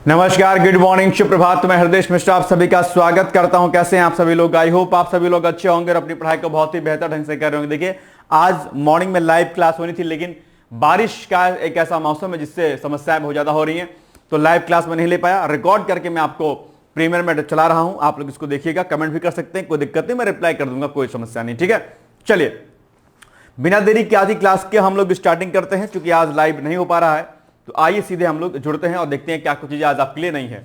नमस्कार, good morning, शुभ प्रभात। मैं हृदय मिश्रा आप सभी का स्वागत करता हूं। कैसे हैं आप सभी लोग? आई होप आप सभी लोग अच्छे होंगे और अपनी पढ़ाई को बहुत ही बेहतर ढंग से कर रहे होंगे। देखिए, आज मॉर्निंग में लाइव क्लास होनी थी, लेकिन बारिश का एक ऐसा मौसम है जिससे समस्याएं बहुत ज्यादा हो रही हैं, तो लाइव क्लास में नहीं ले पाया। रिकॉर्ड करके मैं आपको प्रीमियर में चला रहा हूं, आप लोग इसको देखिएगा, कमेंट भी कर सकते हैं, कोई दिक्कत नहीं, मैं रिप्लाई कर दूंगा, कोई समस्या नहीं। ठीक है, चलिए बिना देरी के आज ही क्लास के हम लोग स्टार्टिंग करते हैं। क्योंकि आज लाइव नहीं हो पा रहा है, तो आइए सीधे हम लोग जुड़ते हैं और देखते हैं क्या कुछ चीजें आज आपके लिए नहीं है।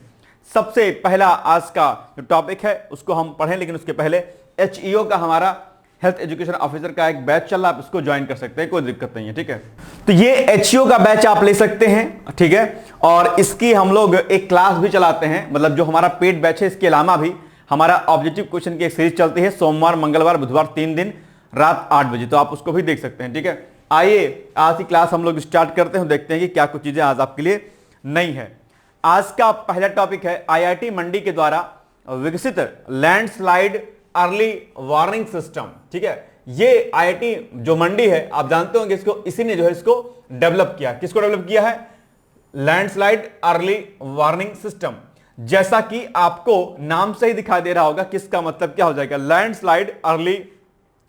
सबसे पहला आज का जो टॉपिक है उसको हम पढ़ें, लेकिन उसके पहले HEO का हमारा हेल्थ एजुकेशन ऑफिसर का एक बैच चल रहा है, आप इसको ज्वाइन कर सकते हैं, कोई दिक्कत नहीं है। ठीक है, तो ये HEO का बैच आप ले सकते हैं। ठीक है, और इसकी हम लोग एक क्लास भी चलाते हैं, मतलब जो हमारा पेड बैच है, इसके अलावा भी हमारा ऑब्जेक्टिव क्वेश्चन की एक सीरीज चलती है, सोमवार मंगलवार बुधवार 3 दिन रात 8 बजे, तो आप उसको भी देख सकते हैं। ठीक है, आइए आज की क्लास हम लोग स्टार्ट करते हैं, देखते हैं कि क्या कुछ चीजें आज आपके लिए नहीं है। आज का पहला टॉपिक है IIT मंडी के द्वारा विकसित लैंडस्लाइड अर्ली वार्निंग सिस्टम। ठीक है, ये IIT जो मंडी है, आप जानते होंगे इसको, इसी ने जो है इसको डेवलप किया। किसको डेवलप किया है? Landslide early warning system. जैसा कि आपको नाम से ही दिखाई दे रहा होगा किसका मतलब क्या हो जाएगा, landslide early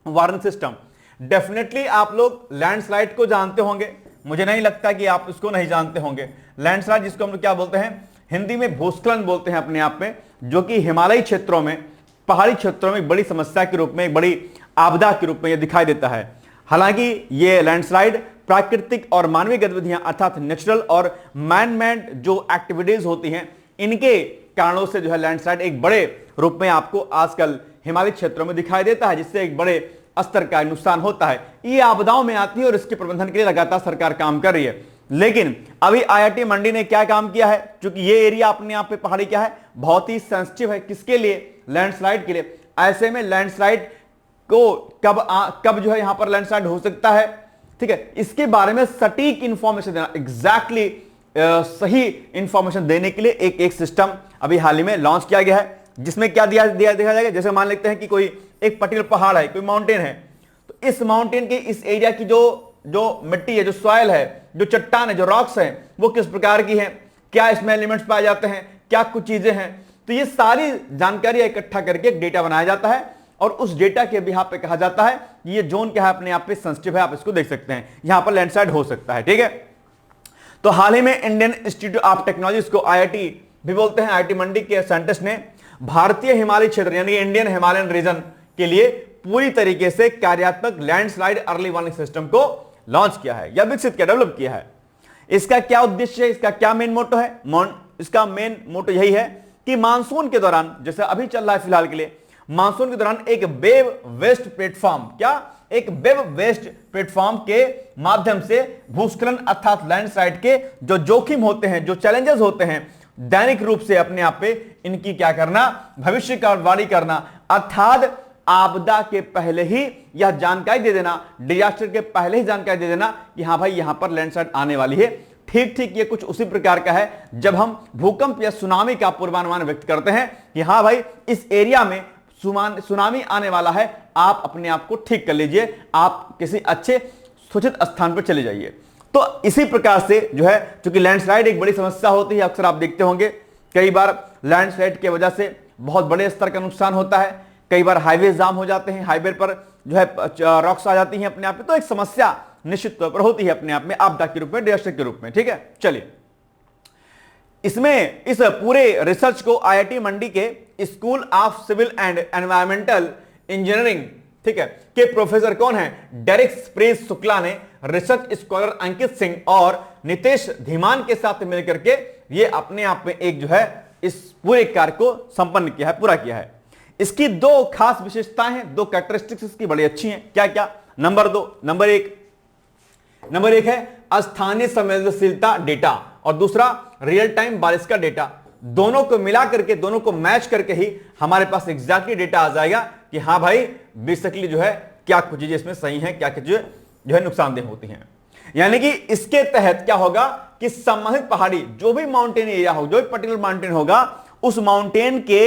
warning system. Definitely आप लोग लैंडस्लाइड को जानते होंगे, मुझे नहीं लगता कि आप इसको नहीं जानते होंगे। लैंडस्लाइड जिसको हम लोग क्या बोलते हैं, हिंदी में भूस्खलन बोलते हैं अपने आप में, जो कि हिमालयी क्षेत्रों में, पहाड़ी क्षेत्रों में एक बड़ी समस्या के रूप में, एक बड़ी आपदा के रूप में यह दिखाई देता है। हालांकि ये लैंडस्लाइड प्राकृतिक और मानवीय गतिविधियां अर्थात नेचुरल और मैन मेड जो एक्टिविटीज होती हैं, इनके कारणों से जो है लैंडस्लाइड एक बड़े रूप में आपको आजकल हिमालयी क्षेत्रों में दिखाई देता है, जिससे एक बड़े स्तर का नुकसान होता है। ये आपदाओं में आती है और इसके प्रबंधन के लिए लगातार सरकार काम कर रही है। लेकिन अभी IIT मंडी ने क्या काम किया है, क्योंकि ये एरिया अपने आप पे पहाड़ी क्या है, बहुत ही सेंसिटिव है। किसके लिए? लैंडस्लाइड के लिए। ऐसे में लैंडस्लाइड को कब जो है यहां पर लैंडस्लाइड हो सकता है, ठीक है, इसके बारे में सटीक इंफॉर्मेशन देना, एग्जैक्टली सही इंफॉर्मेशन देने के लिए एक सिस्टम अभी हाल ही में लॉन्च किया गया है, जिसमें क्या देखा जाएगा। जैसे मान लेते हैं कि कोई एक पर्टिकुलर पहाड़ है, कोई माउंटेन है, तो इस माउंटेन के इस एरिया की जो मिट्टी है, जो सॉइल है, जो चट्टान है, जो रॉक्स है, वो किस प्रकार की है, क्या इसमें एलिमेंट्स पाए जाते हैं, क्या कुछ चीजें हैं, तो ये सारी जानकारी इकट्ठा करके एक डेटा बनाया जाता है और उस डेटा के बिहाफ पे कहा जाता है ये जोन क्या है, अपने आप पे सेंसिटिव है, आप इसको देख सकते हैं, यहां पर लैंडस्लाइड हो सकता है। ठीक है, तो हाल ही में इंडियन इंस्टीट्यूट ऑफ टेक्नोलॉजी को IIT भी बोलते हैं, IIT मंडी के साइंटिस्ट ने भारतीय हिमालय क्षेत्र यानी इंडियन हिमालयन रीजन के लिए पूरी तरीके से कार्यात्मक लैंडस्लाइड अर्ली वार्निंग सिस्टम को लॉन्च किया है या विकसित किया, डेवलप किया है। इसका क्या उद्देश्य है, इसका क्या मेन मोटो है? इसका मेन मोटो यही है कि मानसून के दौरान, जैसे अभी चल रहा है फिलहाल के लिए, मानसून के दौरान एक वेव वेस्ट प्लेटफॉर्म, क्या एक वेब वेस्ट प्लेटफॉर्म के माध्यम से भूस्खलन अर्थात लैंडस्लाइड के जो जोखिम होते हैं, जो चैलेंजेस होते हैं, दैनिक रूप से अपने आप पे इनकी क्या करना, भविष्य का वाणी करना, अर्थात आपदा के पहले ही यह जानकारी दे देना, डिजास्टर के पहले ही जानकारी दे देना कि हां भाई यहां पर लैंडस्लाइड आने वाली है। ठीक ये कुछ उसी प्रकार का है जब हम भूकंप या सुनामी का पूर्वानुमान व्यक्त करते हैं कि हां भाई इस एरिया में सुनामी आने वाला है, आप अपने आप को ठीक कर लीजिए, आप किसी अच्छे सुरक्षित स्थान पर चले जाइए। तो इसी प्रकार से जो है, क्योंकि लैंडस्लाइड एक बड़ी समस्या होती है, अक्सर आप देखते होंगे कई बार लैंडस्लाइड की वजह से बहुत बड़े स्तर का नुकसान होता है, कई बार हाईवे जाम हो जाते हैं, हाईवे पर जो है रॉक्स आ जाती हैं अपने आप में, तो एक समस्या निश्चित तौर पर होती है अपने आप में, आपदा के रूप में, डिजास्टर के रूप में। ठीक है, चलिए इसमें इस पूरे रिसर्च को IIT मंडी के school of civil and environmental engineering, ठीक है, के प्रोफेसर कौन है, डेरिक प्रेस शुक्ला ने रिसर्च स्कॉलर अंकित सिंह और नितेश धीमान के साथ मिलकर के ये अपने आप में एक जो है इस पूरे कार्य को संपन्न किया है, पूरा किया है। इसकी दो खास विशेषताएं हैं, दो कैरेक्टरिस्टिक्स इसकी बड़ी अच्छी हैं। क्या क्या? नंबर एक है स्थानीय संवेदनशीलता डेटा और दूसरा रियल टाइम बारिश का डेटा। दोनों को मिला करके, दोनों को मैच करके ही हमारे पास एग्जैक्टली डेटा आ जाएगा कि हां भाई बेसिकली जो है क्या कुछ चीजें इसमें सही हैं, क्या कुछ जो है नुकसानदेह होती हैं। यानी कि इसके तहत क्या होगा कि संबंधित पहाड़ी जो भी माउंटेन एरिया हो, जो भी पर्टिकुलर माउंटेन होगा, उस माउंटेन के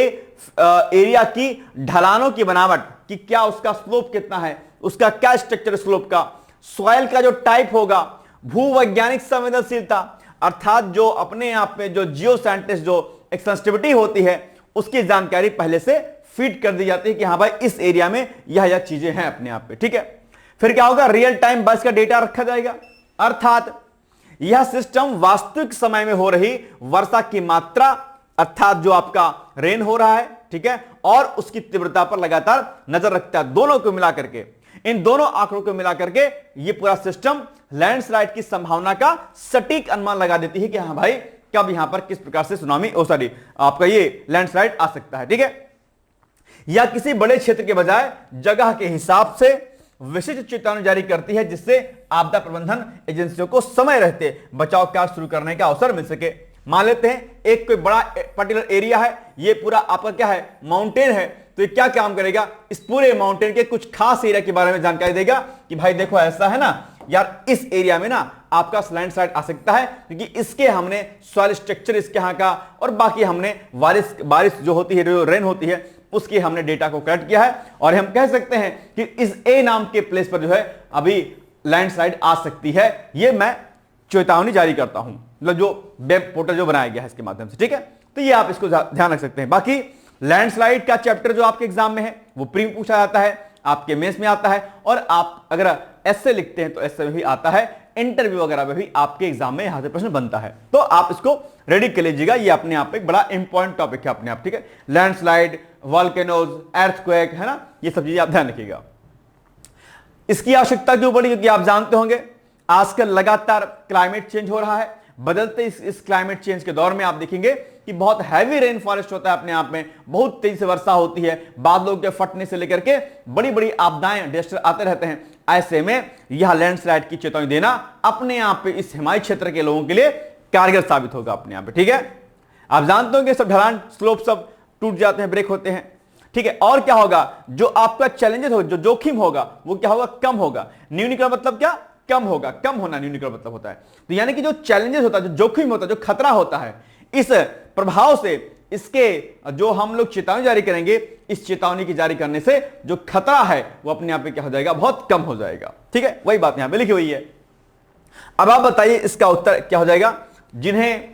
एरिया की ढलानों की बनावट कि क्या उसका स्लोप कितना है, उसका क्या स्ट्रक्चर स्लोप का, सॉइल का जो टाइप होगा, भूवैज्ञानिक संवेदनशीलता, अर्थात जो अपने आप में जो जियो साइंटिस्ट जो एक सेंसिटिविटी होती है उसकी जानकारी पहले से फीड कर दी जाती है कि हाँ भाई इस एरिया में यह चीजें हैं अपने आप पे, ठीक है। फिर क्या होगा, रियल टाइम बस का डेटा रखा जाएगा, अर्थात यह सिस्टम वास्तविक समय में हो रही वर्षा की मात्रा अर्थात जो आपका रेन हो रहा है, ठीक है, और उसकी तीव्रता पर लगातार नजर रखता है। दोनों को मिला करके, इन दोनों आंकड़ों को मिला करके ये पूरा सिस्टम लैंडस्लाइड की संभावना का सटीक अनुमान लगा देती है कि हाँ भाई कब यहां पर किस प्रकार से सुनामी आपका ये लैंडस्लाइड आ सकता है, ठीक है। या किसी बड़े क्षेत्र के बजाय जगह के हिसाब से विशिष्ट चेतावनी जारी करती है जिससे आपदा प्रबंधन एजेंसियों को समय रहते बचाव कार्य शुरू करने का अवसर मिल सके। मान लेते हैं एक कोई बड़ा पर्टिकुलर एरिया है, ये पूरा आपका क्या है, माउंटेन है, तो ये क्या काम करेगा, इस पूरे माउंटेन के कुछ खास एरिया के बारे में जानकारी देगा कि भाई देखो ऐसा है ना यार, इस एरिया में ना आपका लैंडस्लाइड आ सकता है क्योंकि इसके हमने सॉइल स्ट्रक्चर इसके यहां का और बाकी हमने बारिश जो होती है, जो रेन होती है, उसके हमने डेटा को कलेक्ट किया है और हम कह सकते हैं कि इस ए नाम के प्लेस पर जो है अभी लैंडस्लाइड आ सकती है। ये मैं चेतावनी जारी करता हूं, मतलब जो वेब पोर्टल जो बनाया गया है इसके माध्यम से, ठीक है। तो ये आप इसको ध्यान रख सकते हैं। बाकी लैंडस्लाइड का चैप्टर जो आपके एग्जाम में है वो प्री में पूछा जाता है, आपके मेंस में आता है, और आप अगर ऐसे लिखते हैं तो ऐसे में भी आता है, इंटरव्यू वगैरह में भी आपके एग्जाम में यहां से प्रश्न बनता है, तो आप इसको रेडी कर लीजिएगा। ये अपने आप एक बड़ा इंपॉर्टेंट टॉपिक है अपने आप, ठीक है। लैंडस्लाइड, वॉल्केनोज, अर्थक्वेक, है ना, ये सब चीजें आप ध्यान रखिएगा। इसकी आवश्यकता क्यों पड़ी, क्योंकि आप जानते होंगे आजकल लगातार क्लाइमेट चेंज हो रहा है। बदलते इस क्लाइमेट चेंज के दौर में आप देखेंगे कि बहुत हैवी रेन फॉरेस्ट होता है अपने आप में, बहुत तेजी से वर्षा होती है, बादलों के फटने से लेकर के बड़ी बड़ी आपदाएं, डिजास्टर आते रहते हैं। ऐसे में यह लैंडस्लाइड की चेतावनी देना अपने आप पे इस हिमालय क्षेत्र के लोगों के लिए कारगर साबित होगा अपने आप पे, ठीक है। आप जानते हो कि सब ढलान स्लोप सब टूट जाते हैं, ब्रेक होते हैं, ठीक है। और क्या होगा, जो आपका चैलेंजेस हो, जो जोखिम होगा वो क्या होगा, कम होगा। न्यूनीकरण मतलब क्या, कम होगा, कम होना न्यूनीकरण मतलब होता है। तो यानी कि जो चैलेंजेस होता है, जो जोखिम होता है, जो खतरा होता है, इस प्रभाव से इसके जो हम लोग चेतावनी जारी करेंगे, इस चेतावनी की जारी करने से जो खतरा है वो अपने आप में क्या हो जाएगा, बहुत कम हो जाएगा, ठीक है। वही बात यहां पे लिखी हुई है। अब आप बताइए इसका उत्तर क्या हो जाएगा। जिन्हें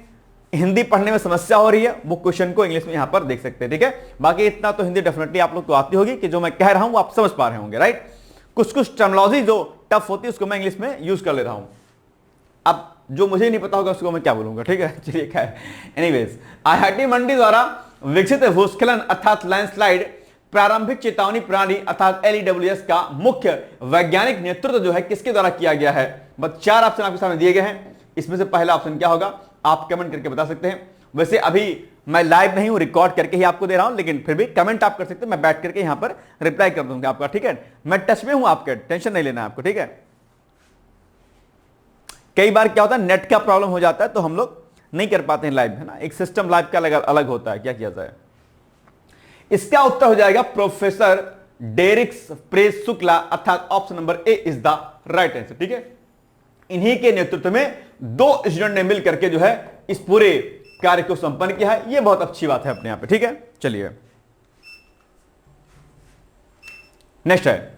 हिंदी पढ़ने में समस्या हो रही है वो क्वेश्चन को इंग्लिश में यहां पर देख सकते हैं, ठीक है। बाकी इतना तो हिंदी डेफिनेटली आप लोग को आती होगी कि जो मैं कह रहा हूं वो आप समझ पा रहे होंगे, राइट। कुछ कुछ टर्मिनोलॉजी जो टफ होती है उसको मैं इंग्लिश में यूज कर ले रहा हूं। अब जो मुझे नहीं पता होगा उसको मैं क्या बोलूंगा, ठीक है। चलिए खैर, एनीवेज, IIT मंडी द्वारा विकसित भूस्खलन अर्थात लैंडस्लाइड प्रारंभिक चेतावनी प्रणाली अर्थात LEWS का मुख्य वैज्ञानिक नेतृत्व जो है किसके द्वारा किया गया है। बस 4 ऑप्शन आपके सामने दिए गए हैं, इसमें से पहला ऑप्शन क्या होगा आप कमेंट करके बता सकते हैं। वैसे अभी मैं लाइव नहीं हूं, रिकॉर्ड करके ही आपको दे रहा हूं, लेकिन फिर भी कमेंट आप कर सकते हैं, मैं बैठ करके यहां पर रिप्लाई कर दूंगा आपका, ठीक है। मैं टच में हूं आपके, टेंशन नहीं लेना आपको, ठीक है। कई बार क्या होता है नेट का प्रॉब्लम हो जाता है तो हम लोग नहीं कर पाते हैं लाइव, है ना, एक सिस्टम लाइव का अलग होता है, क्या किया जाए। इसका उत्तर हो जाएगा प्रोफेसर डेरिक्स प्रेस शुक्ला अर्थात option number A is the right answer, ठीक है। इन्हीं के नेतृत्व में 2 स्टूडेंट ने मिल करके जो है इस पूरे कार्य को संपन्न किया है, यह बहुत अच्छी बात है अपने यहां पे, ठीक है। चलिए नेक्स्ट है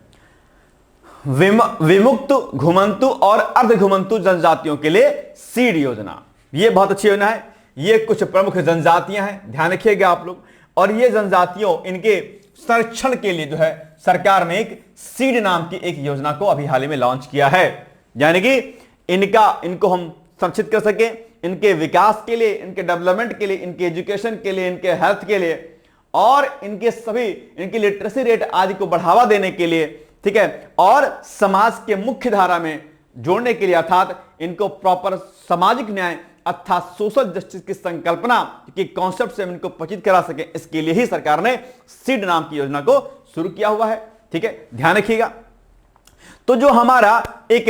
विमुक्त घुमंतु और अर्ध घुमंतु जनजातियों के लिए सीड योजना। यह बहुत अच्छी योजना है। ये कुछ प्रमुख जनजातियां हैं, ध्यान रखिएगा आप लोग। और ये जनजातियों, इनके संरक्षण के लिए जो है सरकार ने एक सीड नाम की एक योजना को अभी हाल ही में लॉन्च किया है, यानी कि इनको हम संरक्षित कर सके, इनके विकास के लिए, इनके डेवलपमेंट के लिए, इनके एजुकेशन के लिए, इनके हेल्थ के लिए और इनके सभी इनकी लिटरेसी रेट आदि को बढ़ावा देने के लिए, ठीक है, और समाज के मुख्य धारा में जोड़ने के लिए, अर्थात इनको प्रॉपर सामाजिक न्याय अर्थात सोशल जस्टिस की संकल्पना की कॉन्सेप्ट से हम इनको परिचित करा सके, इसके लिए ही सरकार ने सीड नाम की योजना को शुरू किया हुआ है, ठीक है, ध्यान रखिएगा। तो जो हमारा एक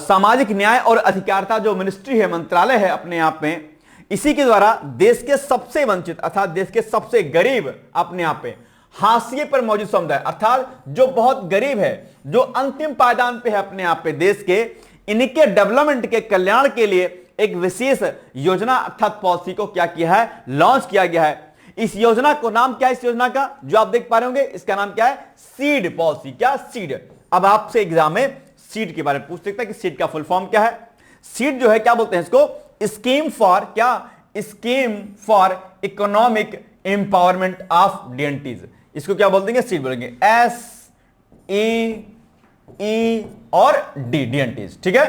सामाजिक न्याय और अधिकारिता जो मिनिस्ट्री है, मंत्रालय है अपने आप में, इसी के द्वारा देश के सबसे वंचित अर्थात देश के सबसे गरीब, अपने आप में हाशिए पर मौजूद समुदाय अर्थात जो बहुत गरीब है, जो अंतिम पायदान पे है अपने आप पे देश के, इनके डेवलपमेंट के कल्याण के लिए एक विशेष योजना अर्थात पॉलिसी को क्या किया है, लॉन्च किया गया है। इस योजना को नाम क्या है, इस योजना का जो आप देख पा रहे होंगे, इसका नाम क्या है, सीड पॉलिसी। क्या सीड। अब आपसे एग्जाम में सीड के बारे में पूछ सकता है कि सीड का फुल फॉर्म क्या है। सीड जो है क्या बोलते हैं इसको, स्कीम फॉर क्या, scheme for economic empowerment of DNTs. इसको क्या बोल देंगे, सीड बोलेंगे, SEE और डीएनटीज। ठीक है,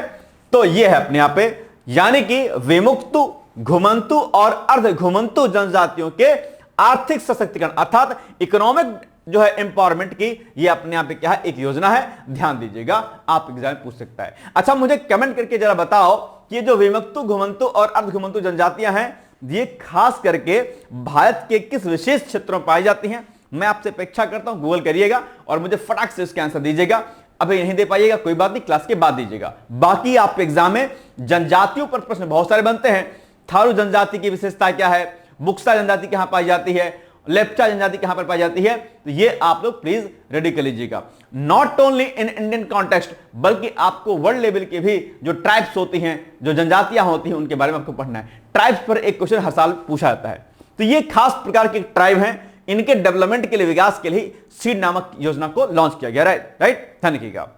तो ये है अपने यहां पे, यानी कि विमुक्तु, घुमंतु और अर्ध घुमंतु जनजातियों के आर्थिक सशक्तिकरण अर्थात इकोनॉमिक जो है एम्पावरमेंट की, ये अपने आप क्या है, एक योजना है। ध्यान दीजिएगा, आप एग्जाम में पूछ सकता है। अच्छा, मुझे कमेंट करके जरा बताओ कि ये जो विमुक्तु, घुमंतु और अर्ध घुमंतु जनजातियां हैं, ये खास करके भारत के किस विशेष क्षेत्रों में पाई जाती हैं। मैं आपसे अपेक्षा करता हूं गूगल करिएगा और मुझे फटाक से इसका आंसर दीजिएगा। अभी नहीं दे पाइएगा कोई बात नहीं, क्लास के बाद दीजिएगा। बाकी आपके एग्जाम में जनजातियों पर प्रश्न बहुत सारे बनते हैं। थारू जनजाति की विशेषता क्या है, बुक्सा जनजाति कहां पाई जाती है, लेप्चा जनजाति कहां पर पाई जाती है, तो ये आप लोग प्लीज रेडी कर लीजिएगा। Not only in Indian context, बल्कि आपको वर्ल्ड लेवल के भी जो ट्राइब्स होती हैं, जो जनजातियां होती हैं, उनके बारे में आपको पढ़ना है। ट्राइब्स पर एक क्वेश्चन हर साल पूछा जाता है। तो ये खास प्रकार के ट्राइब हैं, इनके डेवलपमेंट के लिए, विकास के लिए सीड नामक योजना को लॉन्च किया गया। राइट, ध्यान रखिएगा।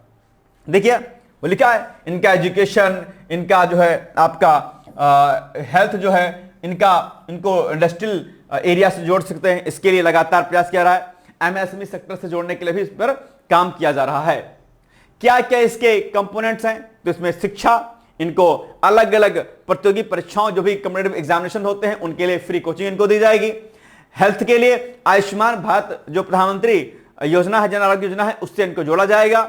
देखिए वो लिखा है, इनका एजुकेशन, इनका जो है आपका हेल्थ जो है, इनको इंडस्ट्रियल एरिया से जोड़ सकते हैं, इसके लिए लगातार प्रयास किया रहा है। एमएसएमई सेक्टर से जोड़ने के लिए भी इस पर काम किया जा रहा है। क्या क्या इसके कंपोनेंट्स हैं, तो इसमें शिक्षा, इनको अलग अलग प्रतियोगी परीक्षाओं, जो भी कॉम्पिटिटिव एग्जामिनेशन होते हैं, उनके लिए फ्री कोचिंग इनको दी जाएगी। हेल्थ के लिए आयुष्मान भारत जो प्रधानमंत्री योजना है, जन आरोग्य योजना है, उससे इनको जोड़ा जाएगा।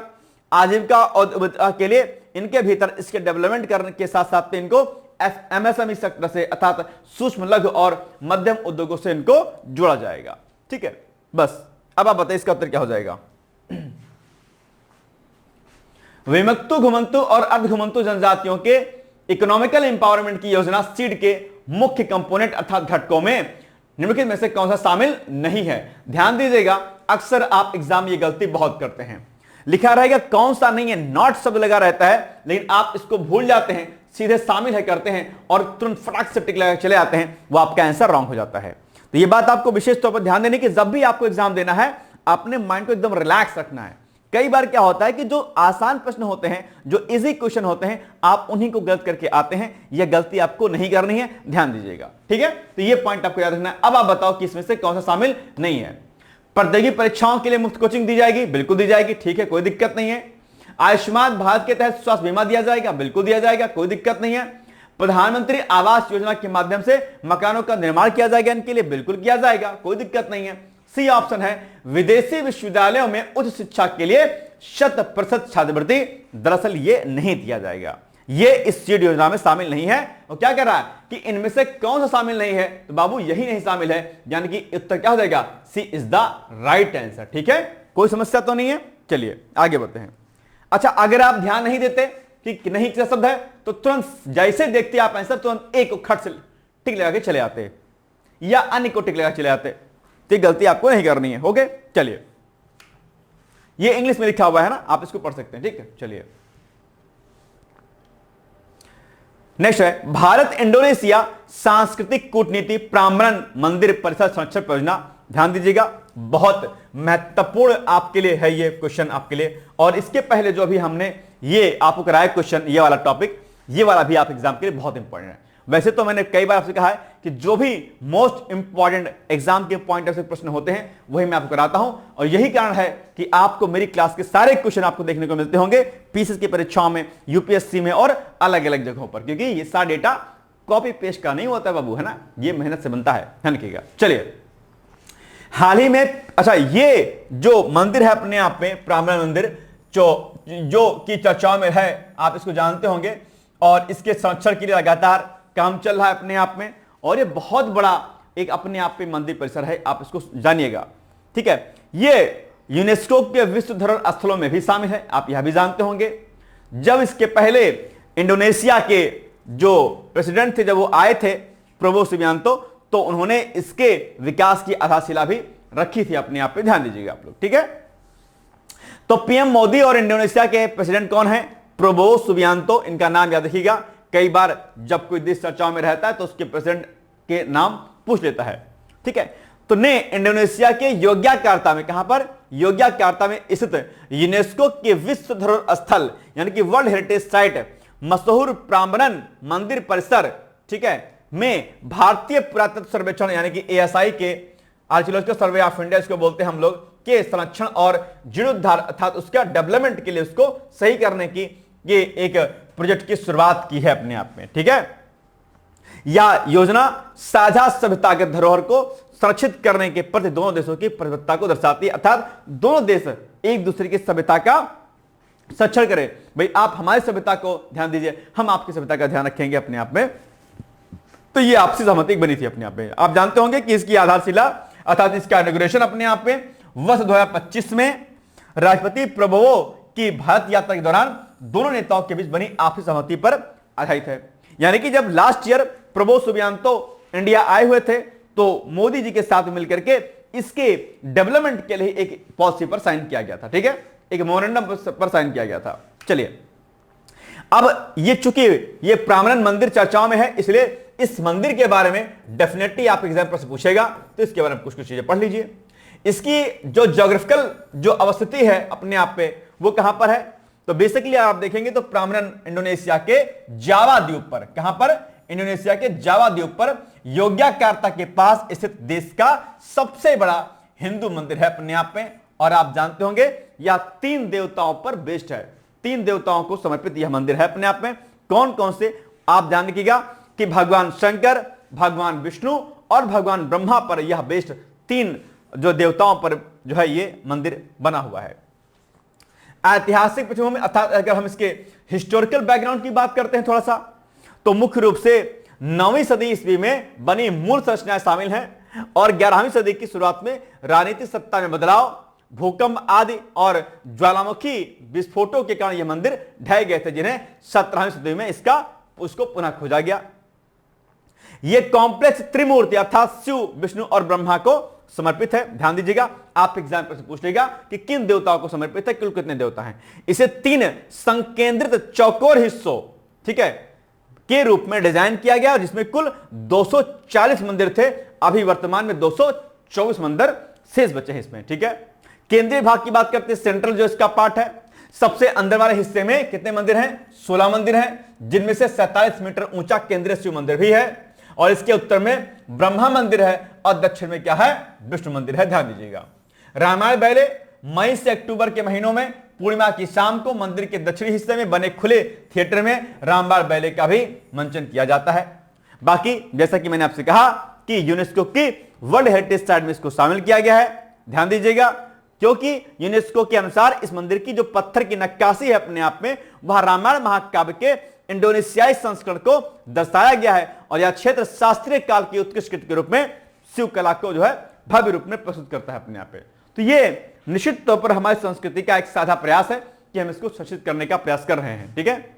आजीविका और के लिए इनके भीतर इसके डेवलपमेंट करने के साथ साथ इनको एमएसएमई सेक्टर से अर्थात सूक्ष्म, लघु और मध्यम उद्योगों से इनको जोड़ा जाएगा। ठीक है, बस अब आप बताइए इसका उत्तर क्या हो जाएगा। विमुक्तु, घुमंतु और अर्ध घुमंतु जनजातियों के इकोनॉमिकल एम्पावरमेंट की योजना सीड के मुख्य कंपोनेंट अर्थात घटकों में निम्नलिखित में से कौन सा शामिल नहीं है। ध्यान दीजिएगा, अक्सर आप एग्जाम ये गलती बहुत करते हैं, लिखा रहेगा कौन सा नहीं है, नॉट शब्द लगा रहता है, लेकिन आप इसको भूल जाते हैं, सीधे शामिल है करते हैं और तुरंत फटाक से टिक लगा चले आते हैं, वो आपका आंसर रॉन्ग हो जाता है। तो ये बात आपको विशेष तौर पर ध्यान देने की, जब भी आपको एग्जाम देना है अपने माइंड को एकदम रिलैक्स रखना है। कई बार क्या होता है कि जो आसान प्रश्न होते हैं, जो इजी क्वेश्चन होते हैं, आप उन्हीं को गलत करके आते हैं। यह गलती आपको नहीं करनी है, ध्यान दीजिएगा। ठीक है, तो ये पॉइंट आपको याद रखना है। अब आप बताओ कि इसमें से कौन सा शामिल नहीं है। प्रतियोगी परीक्षाओं के लिए मुफ्त कोचिंग दी जाएगी, बिल्कुल दी जाएगी, ठीक है, कोई दिक्कत नहीं है। आयुष्मान भारत के तहत स्वास्थ्य बीमा दिया जाएगा, बिल्कुल दिया जाएगा, कोई दिक्कत नहीं है। प्रधानमंत्री आवास योजना के माध्यम से मकानों का निर्माण किया जाएगा, इनके लिए बिल्कुल किया जाएगा, कोई दिक्कत नहीं है। सी ऑप्शन है, विदेशी विश्वविद्यालयों में उच्च शिक्षा के लिए 100% छात्रवृत्ति, दरअसल ये नहीं दिया जाएगा, ये इस सीड योजना में शामिल नहीं है। और क्या कह रहा है कि इनमें से कौन सा शामिल नहीं है, तो बाबू यही नहीं शामिल है, यानी कि उत्तर क्या हो जाएगा, सी इज द राइट आंसर। ठीक है, कोई समस्या तो नहीं है। चलिए आगे बढ़ते हैं। अच्छा, अगर आप ध्यान नहीं देते कि नहीं क्या शब्द है, तो तुरंत जैसे देखते आप आंसर, तुरंत एक को खट से टिक लगा के चले आते या अन्य को टिक लगा चले आते, तो गलती आपको नहीं करनी है। ओके, चलिए, ये इंग्लिश में लिखा हुआ है ना, आप इसको पढ़ सकते हैं। ठीक है, चलिए नेक्स्ट है, भारत इंडोनेशिया सांस्कृतिक कूटनीति प्रांगण मंदिर परिसर संरक्षण परियोजना। ध्यान दीजिएगा, बहुत महत्वपूर्ण आपके लिए है ये क्वेश्चन आपके लिए। और इसके पहले जो अभी हमने ये आपको कराया क्वेश्चन, ये वाला टॉपिक, ये वाला भी आप एग्जाम के लिए बहुत इंपॉर्टेंट है। वैसे तो मैंने कई बार आपसे कहा है कि जो भी मोस्ट इंपॉर्टेंट एग्जाम के पॉइंट ऑफ प्रश्न होते हैं वही मैं आपको कराता हूं, और यही कारण है कि आपको मेरी क्लास के सारे क्वेश्चन आपको देखने को मिलते होंगे पीसीएस की परीक्षाओं में, यूपीएससी में और अलग अलग जगहों पर, क्योंकि ये सारा डेटा कॉपी पेस्ट का नहीं होता बाबू, है ना, ये मेहनत से बनता है। ध्यान रखिएगा। चलिए, हाल ही में, अच्छा, ये जो मंदिर है अपने आप में प्रांगण मंदिर, जो की चर्चाओं में है, आप इसको जानते होंगे, और इसके संरक्षण के लिए लगातार काम चल रहा है अपने आप में, और ये बहुत बड़ा एक अपने आप में मंदिर परिसर है, आप इसको जानिएगा। ठीक है, ये यूनेस्को के विश्व धरोहर स्थलों में भी शामिल है, आप यह भी जानते होंगे। जब इसके पहले इंडोनेशिया के जो प्रेसिडेंट थे, जब वो आए थे प्रोबो सुबियांतो, तो उन्होंने इसके विकास की आधारशिला भी रखी थी अपने आप पे, ध्यान दीजिएगा आप लोग। ठीक है, तो पीएम मोदी और इंडोनेशिया के प्रेसिडेंट कौन है, प्रोबो सुबियांतो, इनका नाम याद रखिएगा। कई बार जब कोई देश चर्चाओं में रहता है तो उसके प्रेसिडेंट के नाम पूछ लेता है। ठीक है, तो ने इंडोनेशिया के योग्याकार्ता में, कहां पर, योग्याकार्ता में स्थित यूनेस्को के विश्व धरोहर स्थल यानी कि वर्ल्ड हेरिटेज साइट मशहूर प्रांगण मंदिर परिसर, ठीक है, में भारतीय पुरातत्व सर्वेक्षण यानी कि एएसआई के, आर्कियोलॉजिकल सर्वे ऑफ इंडिया इसको बोलते हैं हम लोग, के संरक्षण और जीर्णोद्धार अर्थात उसका डेवलपमेंट के लिए उसको सही करने की ये एक प्रोजेक्ट की शुरुआत की है अपने आप में। ठीक है, यह योजना साझा सभ्यतागत धरोहर को संरक्षित करने के प्रति दोनों देशों की प्रतिबद्धता को दर्शाती है, अर्थात दोनों देश एक दूसरे की सभ्यता का संरक्षण करें। भाई आप हमारी सभ्यता को ध्यान दीजिए, हम आपकी सभ्यता का ध्यान रखेंगे अपने आप में। तो ये आपसी सहमति बनी थी अपने आप में। आप जानते होंगे कि इसकी आधारशिला अर्थात इसका इनॉग्रेशन अपने आप में वर्ष 2025 में राष्ट्रपति प्रभुओं की भारत यात्रा के दौरान दोनों नेताओं के बीच बनी आपसी सहमति पर आधारित है। यानी कि जब लास्ट ईयर प्रभो सुबियांतो इंडिया आए हुए थे तो मोदी जी के साथ मिलकर के इसके डेवलपमेंट के लिए एक पॉलिसी पर साइन किया गया था। ठीक है, एक मेमोरेंडम पर साइन किया गया था। चलिए, अब ये चूंकि ये प्रांगण मंदिर चर्चाओं में है, इसलिए इस मंदिर के बारे में डेफिनेटली आप एग्जाम पर से पूछेगा, तो इसके बारे में कुछ चीजें पढ़ लीजिए। इसकी जो ज्योग्राफिकल जो अवस्थिति है अपने आप पे वो कहां पर है, तो बेसिकली आप देखेंगे तो प्रांगण इंडोनेशिया के जावा द्वीप पर, कहां पर, इंडोनेशिया के जावा द्वीप पर योग्याकार्ता के पास स्थित देश का सबसे बड़ा हिंदू मंदिर है अपने आप में। और आप जानते होंगे यह 3 देवताओं पर बेस्ड है, 3 देवताओं को समर्पित यह मंदिर है अपने आप में। कौन कौन से, आप ध्यान रखिएगा कि भगवान शंकर, भगवान विष्णु और भगवान ब्रह्मा पर यह बेस्ड 3 जो देवताओं पर जो है ये मंदिर बना हुआ है। ऐतिहासिक पृष्ठभूमि में अर्थात अगर हम इसके हिस्टोरिकल बैकग्राउंड की बात करते हैं थोड़ा सा, तो मुख्य रूप से 9वीं सदी ईस्वी में बनी मूल संरचनाएं शामिल हैं और 11वीं सदी की शुरुआत में राजनीतिक सत्ता में बदलाव, भूकंप आदि और ज्वालामुखी विस्फोटों के कारण यह मंदिर ढह गए थे, जिन्हें 17वीं सदी में उसको पुनः खोजा गया। यह कॉम्प्लेक्स त्रिमूर्ति अर्थात शिव, विष्णु और ब्रह्मा को समर्पित है। ध्यान दीजिएगा, आप एग्जाम पर से पूछ लेगा कि किन देवताओं को समर्पित है, कुल कितने देवता हैं। इसे 3 संकेंद्रित चौकोर हिस्सों, ठीक है, के रूप में डिजाइन किया गया, जिसमें कुल 240 मंदिर थे। अभी वर्तमान में 224 मंदिर शेष बचे हैं इसमें। ठीक है, केंद्रीय भाग की बात करते हैं, सेंट्रल जो इसका पार्ट है, सबसे अंदर वाले हिस्से में कितने मंदिर हैं, 16 मंदिर हैं, जिनमें से 47 मीटर ऊंचा केंद्रीय शिव मंदिर भी है और इसके उत्तर में ब्रह्मा मंदिर है और दक्षिण में क्या है, विष्णु मंदिर है। ध्यान दीजिएगा, रामायण पहले मई से अक्टूबर के महीनों में पूर्णिमा की शाम को मंदिर के दक्षिणी हिस्से में बने खुले थिएटर में रामबाण बैले का भी मंचन किया जाता है। बाकी जैसा कि मैंने आपसे कहा कि यूनेस्को की वर्ल्ड हेरिटेज साइट में इसको शामिल किया गया है। ध्यान दीजिएगा, क्योंकि यूनेस्को के अनुसार इस मंदिर की जो पत्थर की नक्काशी है अपने आप में वह रामायण महाकाव्य के इंडोनेशियाई संस्करण को दर्शाया गया है और यह क्षेत्र शास्त्रीय काल की उत्कृष्ट कृति के रूप में शिव कला को जो है भव्य रूप में प्रस्तुत करता है अपने आप पे। तो ये निश्चित तौर पर हमारी संस्कृति का एक साझा प्रयास है कि हम इसको सुरक्षित करने का प्रयास कर रहे हैं। ठीक है,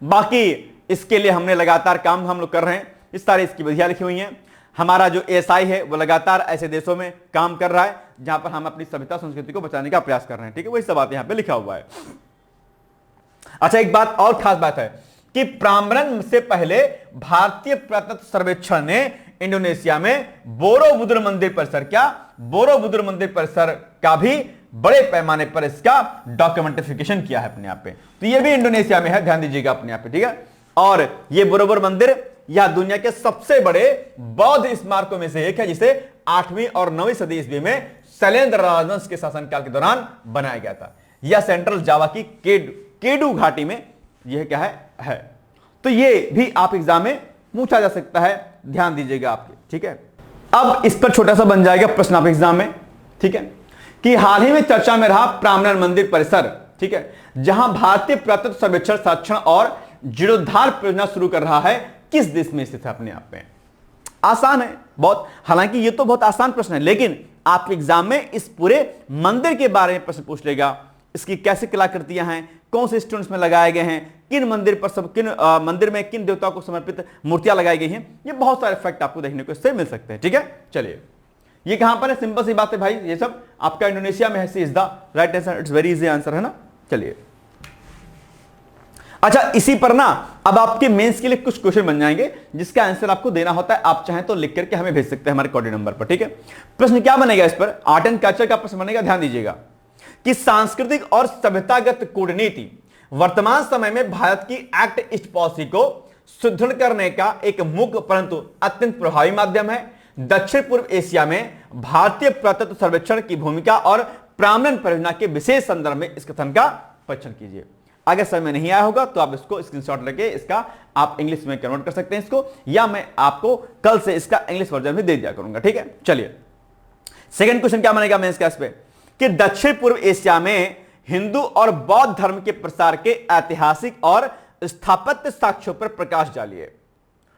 बाकी इसके लिए हमने लगातार काम हम लोग कर रहे हैं, इस सारी इसकी विधियां लिखी हुई हैं। हमारा जो एएसआई है वो लगातार ऐसे देशों में काम कर रहा है जहां पर हम अपनी सभ्यता संस्कृति को बचाने का प्रयास कर रहे हैं। ठीक है, वही सब बात यहां पे लिखा हुआ है। अच्छा, एक बात और खास बात है कि प्रारंभ से पहले भारतीय पुरातत्व सर्वेक्षण ने इंडोनेशिया में बोरोबुदुर मंदिर परिसर, क्या बोरोबुदुर मंदिर परिसर का भी बड़े पैमाने पर इसका डॉक्यूमेंटिफिकेशन किया है अपने आप पे। तो ये भी इंडोनेशिया में है, ध्यान दीजिएगा अपने आप पे। ठीक है, और ये बोरोबुदुर मंदिर यह दुनिया के सबसे बड़े बौद्ध स्मारकों में से एक है, जिसे 8वीं और 9वीं सदी ईस्वी में शैलेंद्र राजवंश के शासनकाल के दौरान बनाया गया था। यह सेंट्रल जावा की केडू घाटी में यह क्या है। तो ये भी आप एग्जाम में पूछा जा सकता है, ध्यान दीजिएगा आपके। ठीक है, अब इस पर छोटा सा बन जाएगा प्रश्न आप एग्जाम में। ठीक है, कि हाल ही में चर्चा में रहा प्रांगण मंदिर परिसर, ठीक है, जहां भारतीय पुरातत्व सर्वेक्षण संरक्षण और जीर्णोद्धार परियोजना शुरू कर रहा है, किस देश में स्थित है अपने आप में। आसान है बहुत, हालांकि ये तो बहुत आसान प्रश्न है, लेकिन आप एग्जाम में इस पूरे मंदिर के बारे में प्रश्न पूछ लेगा। इसकी कैसे कलाकृतियां हैं, कौन से स्टोन्स में लगाए गए हैं, किन मंदिर पर मंदिर में किन देवताओं को समर्पित मूर्तियां लगाई गई हैं, ये बहुत सारे फैक्ट आपको देखने को इससे मिल सकते हैं। ठीक है, चलिए, ये कहां पर है, सिंपल सी बात है भाई, ये सब आपका इंडोनेशिया में है। C is the right answer, it's very easy answer है ना। चलिए, अच्छा, इसी पर ना अब आपके मेंस के लिए कुछ क्वेश्चन बन जाएंगे जिसका आंसर आपको देना होता है। आप चाहें तो लिख करके हमें भेज सकते हैं हमारे कोऑर्डिनेटर नंबर पर। ठीक है, प्रश्न क्या बनेगा इस पर, आर्ट एंड कल्चर का प्रश्न बनेगा। ध्यान दीजिएगा कि सांस्कृतिक और सभ्यतागत कूटनीति वर्तमान समय में भारत की एक्ट ईस्ट पॉलिसी को सुदृढ़ करने का एक मुख्य परंतु अत्यंत प्रभावी माध्यम है। दक्षिण पूर्व एशिया में भारतीय पुरातत्व सर्वेक्षण की भूमिका और प्रामरण परियोजना के विशेष संदर्भ में इस कथन का परीक्षण कीजिए। अगर समझ में नहीं आया होगा तो आप इसको स्क्रीनशॉट लेके इसका आप इंग्लिश में कन्वर्ट कर सकते हैं इसको, या मैं आपको कल से इसका इंग्लिश वर्जन भी दे दिया करूंगा। ठीक है, चलिए सेकंड क्वेश्चन क्या बनेगा मेंस का इस पे कि दक्षिण पूर्व एशिया में हिंदू और बौद्ध धर्म के प्रसार के ऐतिहासिक और स्थापत्य साक्ष्यों पर प्रकाश डालिए।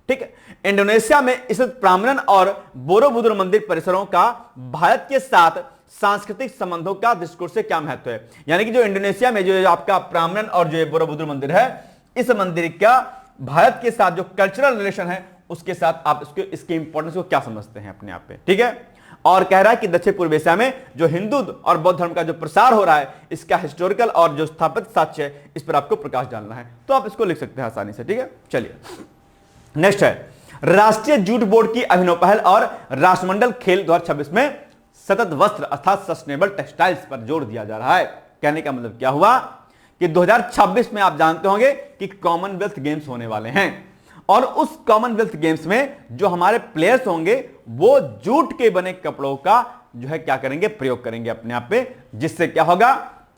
ठीक है, इंडोनेशिया में स्थित प्रामरण और बोरोबुदुर मंदिर परिसरों का भारत के साथ सांस्कृतिक संबंधों का दृष्टिकोण से क्या महत्व है। यानी कि जो इंडोनेशिया में जो आपका प्रामरण और जो बोरोबुदुर मंदिर है, इस मंदिर का भारत के साथ जो कल्चरल रिलेशन है उसके साथ आप इसके इंपॉर्टेंस को क्या समझते हैं अपने आप पे। ठीक है, और कह रहा है कि दक्षिण पूर्व एशिया में जो हिंदू और बौद्ध धर्म का जो प्रसार हो रहा है इसका हिस्टोरिकल और जो स्थापित साक्ष्य है इस पर आपको प्रकाश डालना है, तो आप इसको लिख सकते हैं आसानी से। ठीक है, चलिए नेक्स्ट है राष्ट्रीय जूट बोर्ड की अभिनव पहल और राष्ट्रमंडल खेल 2026 में सतत वस्त्र अर्थात सस्टेनेबल टेक्सटाइल्स पर जोर दिया जा रहा है। कहने का मतलब क्या हुआ कि 2026 में आप जानते होंगे कि कॉमनवेल्थ गेम्स होने वाले हैं, और उस कॉमनवेल्थ गेम्स में जो हमारे प्लेयर्स होंगे वो जूट के बने कपड़ों का जो है क्या करेंगे, प्रयोग करेंगे अपने आप पे, जिससे क्या होगा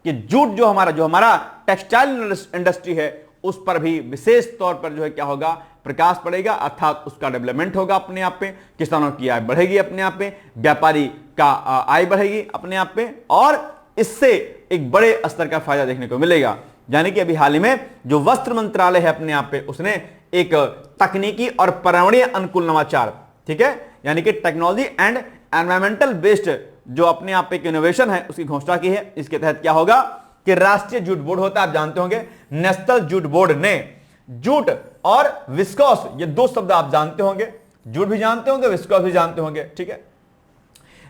कि जूट जो हमारा टेक्सटाइल इंडस्ट्री है उस पर भी विशेष तौर पर जो है क्या होगा, प्रकाश पड़ेगा, अर्थात उसका डेवलपमेंट होगा अपने आप पे, किसानों की आय बढ़ेगी अपने आप पे, व्यापारी का आय बढ़ेगी अपने आप पे, और इससे एक बड़े स्तर का फायदा देखने को मिलेगा। यानी कि अभी हाल ही में जो वस्त्र मंत्रालय है अपने आप पे, उसने एक तकनीकी और पर्यावरणीय अनुकूल नवाचार, ठीक है, यानी कि टेक्नोलॉजी एंड एनवायरमेंटल बेस्ड जो अपने आप पे एक इनोवेशन है उसकी घोषणा की है। इसके तहत क्या होगा कि राष्ट्रीय जूट बोर्ड होता है, आप जानते होंगे, नेशनल जूट बोर्ड ने जूट और विस्कोस, ये दो शब्द आप जानते होंगे, जूट भी जानते होंगे, विस्कोस भी जानते होंगे। ठीक है,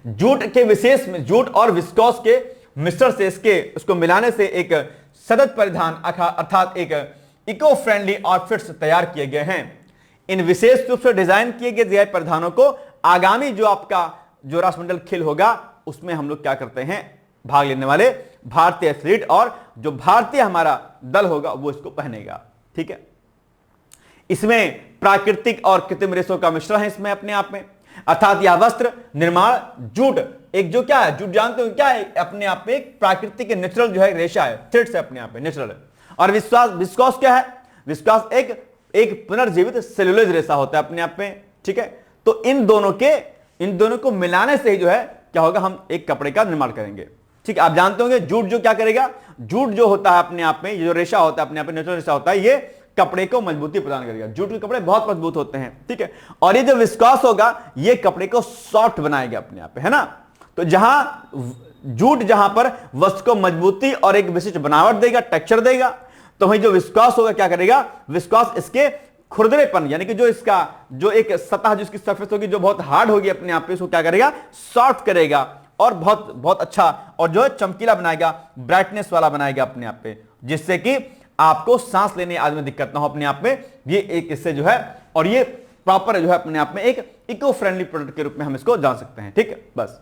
जूट के विशेष में जूट और विस्कोस के मिश्रण से उसको मिलाने से एक सतत परिधान अर्थात एक इको फ्रेंडली आउटफिट्स तैयार किए गए हैं। इन विशेष रूप से डिजाइन किए गए परिधानों को आगामी जो आपका जो राष्ट्रमंडल खेल होगा उसमें हम लोग क्या करते हैं, भाग लेने वाले भारतीय एथलीट और जो भारतीय हमारा दल होगा वो इसको पहनेगा। ठीक है, इसमें प्राकृतिक और कृत्रिम रेशों का मिश्रण है इसमें अपने आप में, अर्थात यह वस्त्र निर्माण जूट एक जो क्या है, जूट जानते हो क्या है, अपने आप में एक प्राकृतिक नेचुरल जो है रेशा है, थ्रेड्स है अपने आप में नेचुरल है। और विस्कोस क्या है, विस्कोस एक पुनर्जीवित सेलुलोज रेशा होता है अपने आप में। ठीक है, तो इन दोनों को मिलाने से ही जो है क्या होगा, हम एक कपड़े का निर्माण करेंगे। ठीक है, आप जानते होंगे जूट जो क्या करेगा, जूट जो होता है अपने आप में, ये जो रेशा होता है अपने आप में नेचुरल रेशा होता है, ये कपड़े को मजबूती प्रदान करेगा। जूट के कपड़े बहुत मजबूत होते हैं। ठीक है, और ये जो विस्कोस होगा ये कपड़े को सॉफ्ट बनाएगा अपने आप पे, है ना। तो जूट जहां पर वस्त्र को मजबूती और एक विशिष्ट बनावट देगा, टेक्सचर देगा, तो वही जो विस्कोस होगा क्या करेगा, विस्कोस इसके खुरदरेपन यानी कि जो इसका जो एक सतह जिसकी सरफेस होगी जो बहुत हार्ड होगी अपने आप पे, इसको क्या करेगा, सॉफ्ट करेगा और बहुत बहुत अच्छा और जो है चमकीला बनाएगा, ब्राइटनेस वाला बनाएगा अपने आप पे, जिससे कि आपको सांस लेने आदि में दिक्कत ना हो अपने आप में। ये एक इससे जो है, और ये प्रॉपर जो है अपने आप में एक इको फ्रेंडली प्रोडक्ट के रूप में हम इसको जान सकते हैं। ठीक है, बस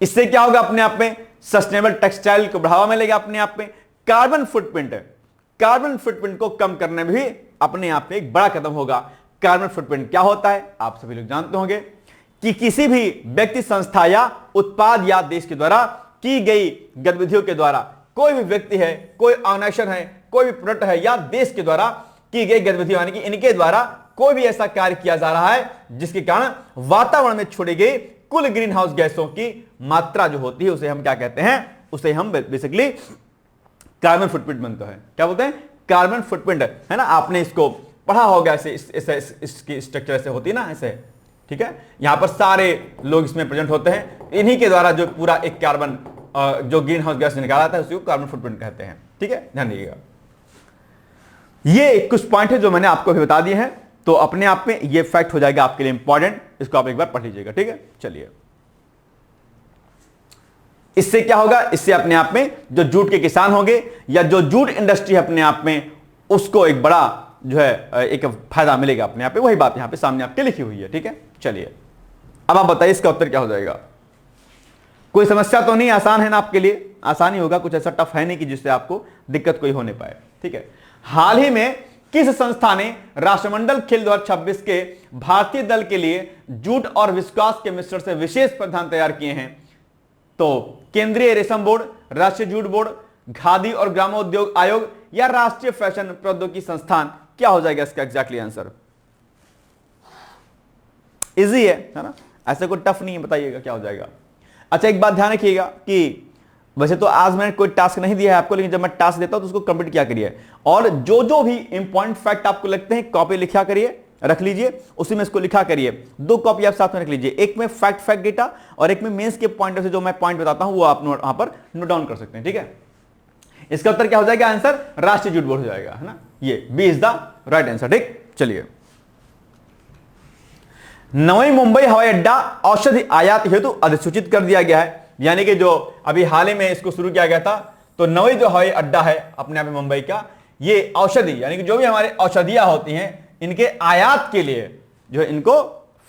इससे क्या होगा अपने आप में, सस्टेनेबल टेक्सटाइल को बढ़ावा मिलेगा अपने आप में। कार्बन फुटप्रिंट को कम करने में भी अपने आप में एक बड़ा कदम होगा। कार्बन फुटप्रिंट क्या होता है आप सभी लोग जानते होंगे कि किसी भी व्यक्ति, संस्था या उत्पाद या देश के द्वारा की गई गतिविधियों के द्वारा, कोई भी व्यक्ति है, कोई ऑर्गेनाइजेशन है, कोई भी प्रोडक्ट है या देश के द्वारा की गई गतिविधियों यानी कि इनके द्वारा कोई भी ऐसा कार्य किया जा रहा है जिसके कारण वातावरण में छोड़ी गई कुल ग्रीन हाउस गैसों की मात्रा जो होती है उसे हम क्या कहते हैं, उसे हम बेसिकली कार्बन फुटप्रिंट बनता है। क्या बोलते हैं, कार्बन फुटप्रिंट, है ना। आपने इसको पढ़ा होगा, ऐसे इसकी स्ट्रक्चर ऐसे होती है ना, ऐसे। ठीक है, यहां पर सारे लोग इसमें प्रेजेंट होते हैं, इन्हीं के द्वारा जो पूरा एक कार्बन जो ग्रीन हाउस गैस निकाला था उसी को कार्बन फुटप्रिंट कहते हैं। ठीक है, ध्यान दीजिएगा। ये कुछ पॉइंट है जो मैंने आपको अभी बता दिए हैं, तो अपने आप में ये फैक्ट हो जाएगा आपके लिए इंपॉर्टेंट, इसको आप एक बार पढ़ लीजिएगा। ठीक है, चलिए इससे क्या होगा, इससे अपने आप में जो जूट के किसान होंगे या जो जूट इंडस्ट्री अपने आप में उसको एक बड़ा जो है एक फायदा मिलेगा अपने आप पे। वही बात यहां पे सामने आपके लिखी हुई है। ठीक है, चलिए अब आप बताइए इसका उत्तर क्या हो जाएगा। कोई समस्या तो नहीं, आसान है ना आपके लिए, आसानी होगा, कुछ ऐसा टफ है नहीं कि जिससे आपको दिक्कत कोई होने पाए। ठीक है, हाल ही में किस संस्था ने राष्ट्रमंडल खेल 2026 के भारतीय दल के लिए जूट और विस्कास के मिश्रण से विशेष प्रावधान तैयार किए हैं? तो केंद्रीय रेशम बोर्ड, राष्ट्रीय जूट बोर्ड, खादी और ग्रामोद्योग आयोग या राष्ट्रीय फैशन प्रौद्योगिकी संस्थान? क्या हो जाएगा इसका एग्जैक्टली आंसर? इजी है ना, ऐसा कोई टफ नहीं है, बताइएगा क्या हो जाएगा। अच्छा, एक बात ध्यान रखिएगा कि वैसे तो आज मैंने कोई टास्क नहीं दिया है आपको, लेकिन जब मैं टास्क देता हूं तो उसको कंप्लीट किया करिए, और जो जो भी इंपॉर्टेंट फैक्ट आपको लगते हैं कॉपी लिखा करिए, रख लीजिए, उसी में इसको लिखा करिए। 2 कॉपी आप साथ में रख लीजिए, एक में फैक्ट डेटा और एक में मेंस के पॉइंट से जो मैं पॉइंट बताता हूं वो आप वहां पर नोट डाउन कर सकते हैं, ठीक है। इसका उत्तर क्या हो जाएगा? आंसर राष्ट्रीय जूट बोर्ड हो जाएगा, है ना, ये B is the right answer, ठीक। चलिए, नवी मुंबई हवाई अड्डा औषधि आयात हेतु अधिसूचित कर दिया गया है, यानी कि जो अभी हाल ही में इसको शुरू किया गया था, तो नवी जो हवाई अड्डा है अपने आप में मुंबई का, ये औषधि यानी कि जो भी हमारे औषधियां होती हैं इनके आयात के लिए जो है इनको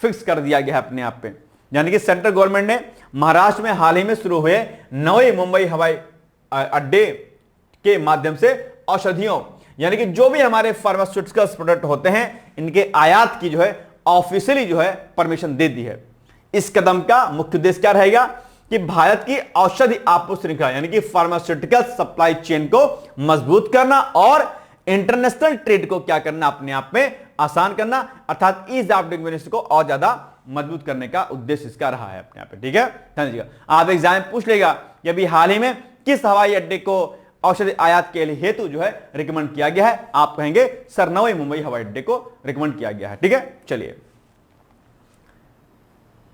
फिक्स कर दिया गया है अपने आप पे। यानी कि सेंट्रल गवर्नमेंट ने महाराष्ट्र में हाल ही में शुरू हुए नवी मुंबई हवाई अड्डे के माध्यम से औषधियों यानी कि जो भी हमारे फार्मास्यूटिकल्स प्रोडक्ट होते हैं इनके आयात की जो है ऑफिशियली जो है परमिशन दे दी है। इस कदम का मुख्य उद्देश्य क्या रहेगा कि भारत की औषधि आपूर्ति श्रृंखला यानी कि फार्मास्यूटिकल सप्लाई चेन को मजबूत करना और इंटरनेशनल ट्रेड को क्या करना, अपने आप में आसान करना, अर्थात ईज ऑफ डूइंग बिजनेस को और ज्यादा मजबूत करने का उद्देश्य इसका रहा है अपने आप पे, ठीक है। ध्यान दीजिएगा, आप एग्जाम में पूछ लेगा कि अभी हाल ही में किस हवाई अड्डे को औषधि आयात के लिए हेतु जो है रिकमेंड किया गया है, आप कहेंगे सर नवी मुंबई हवाई अड्डे को रिकमेंड किया गया है, ठीक है। चलिए,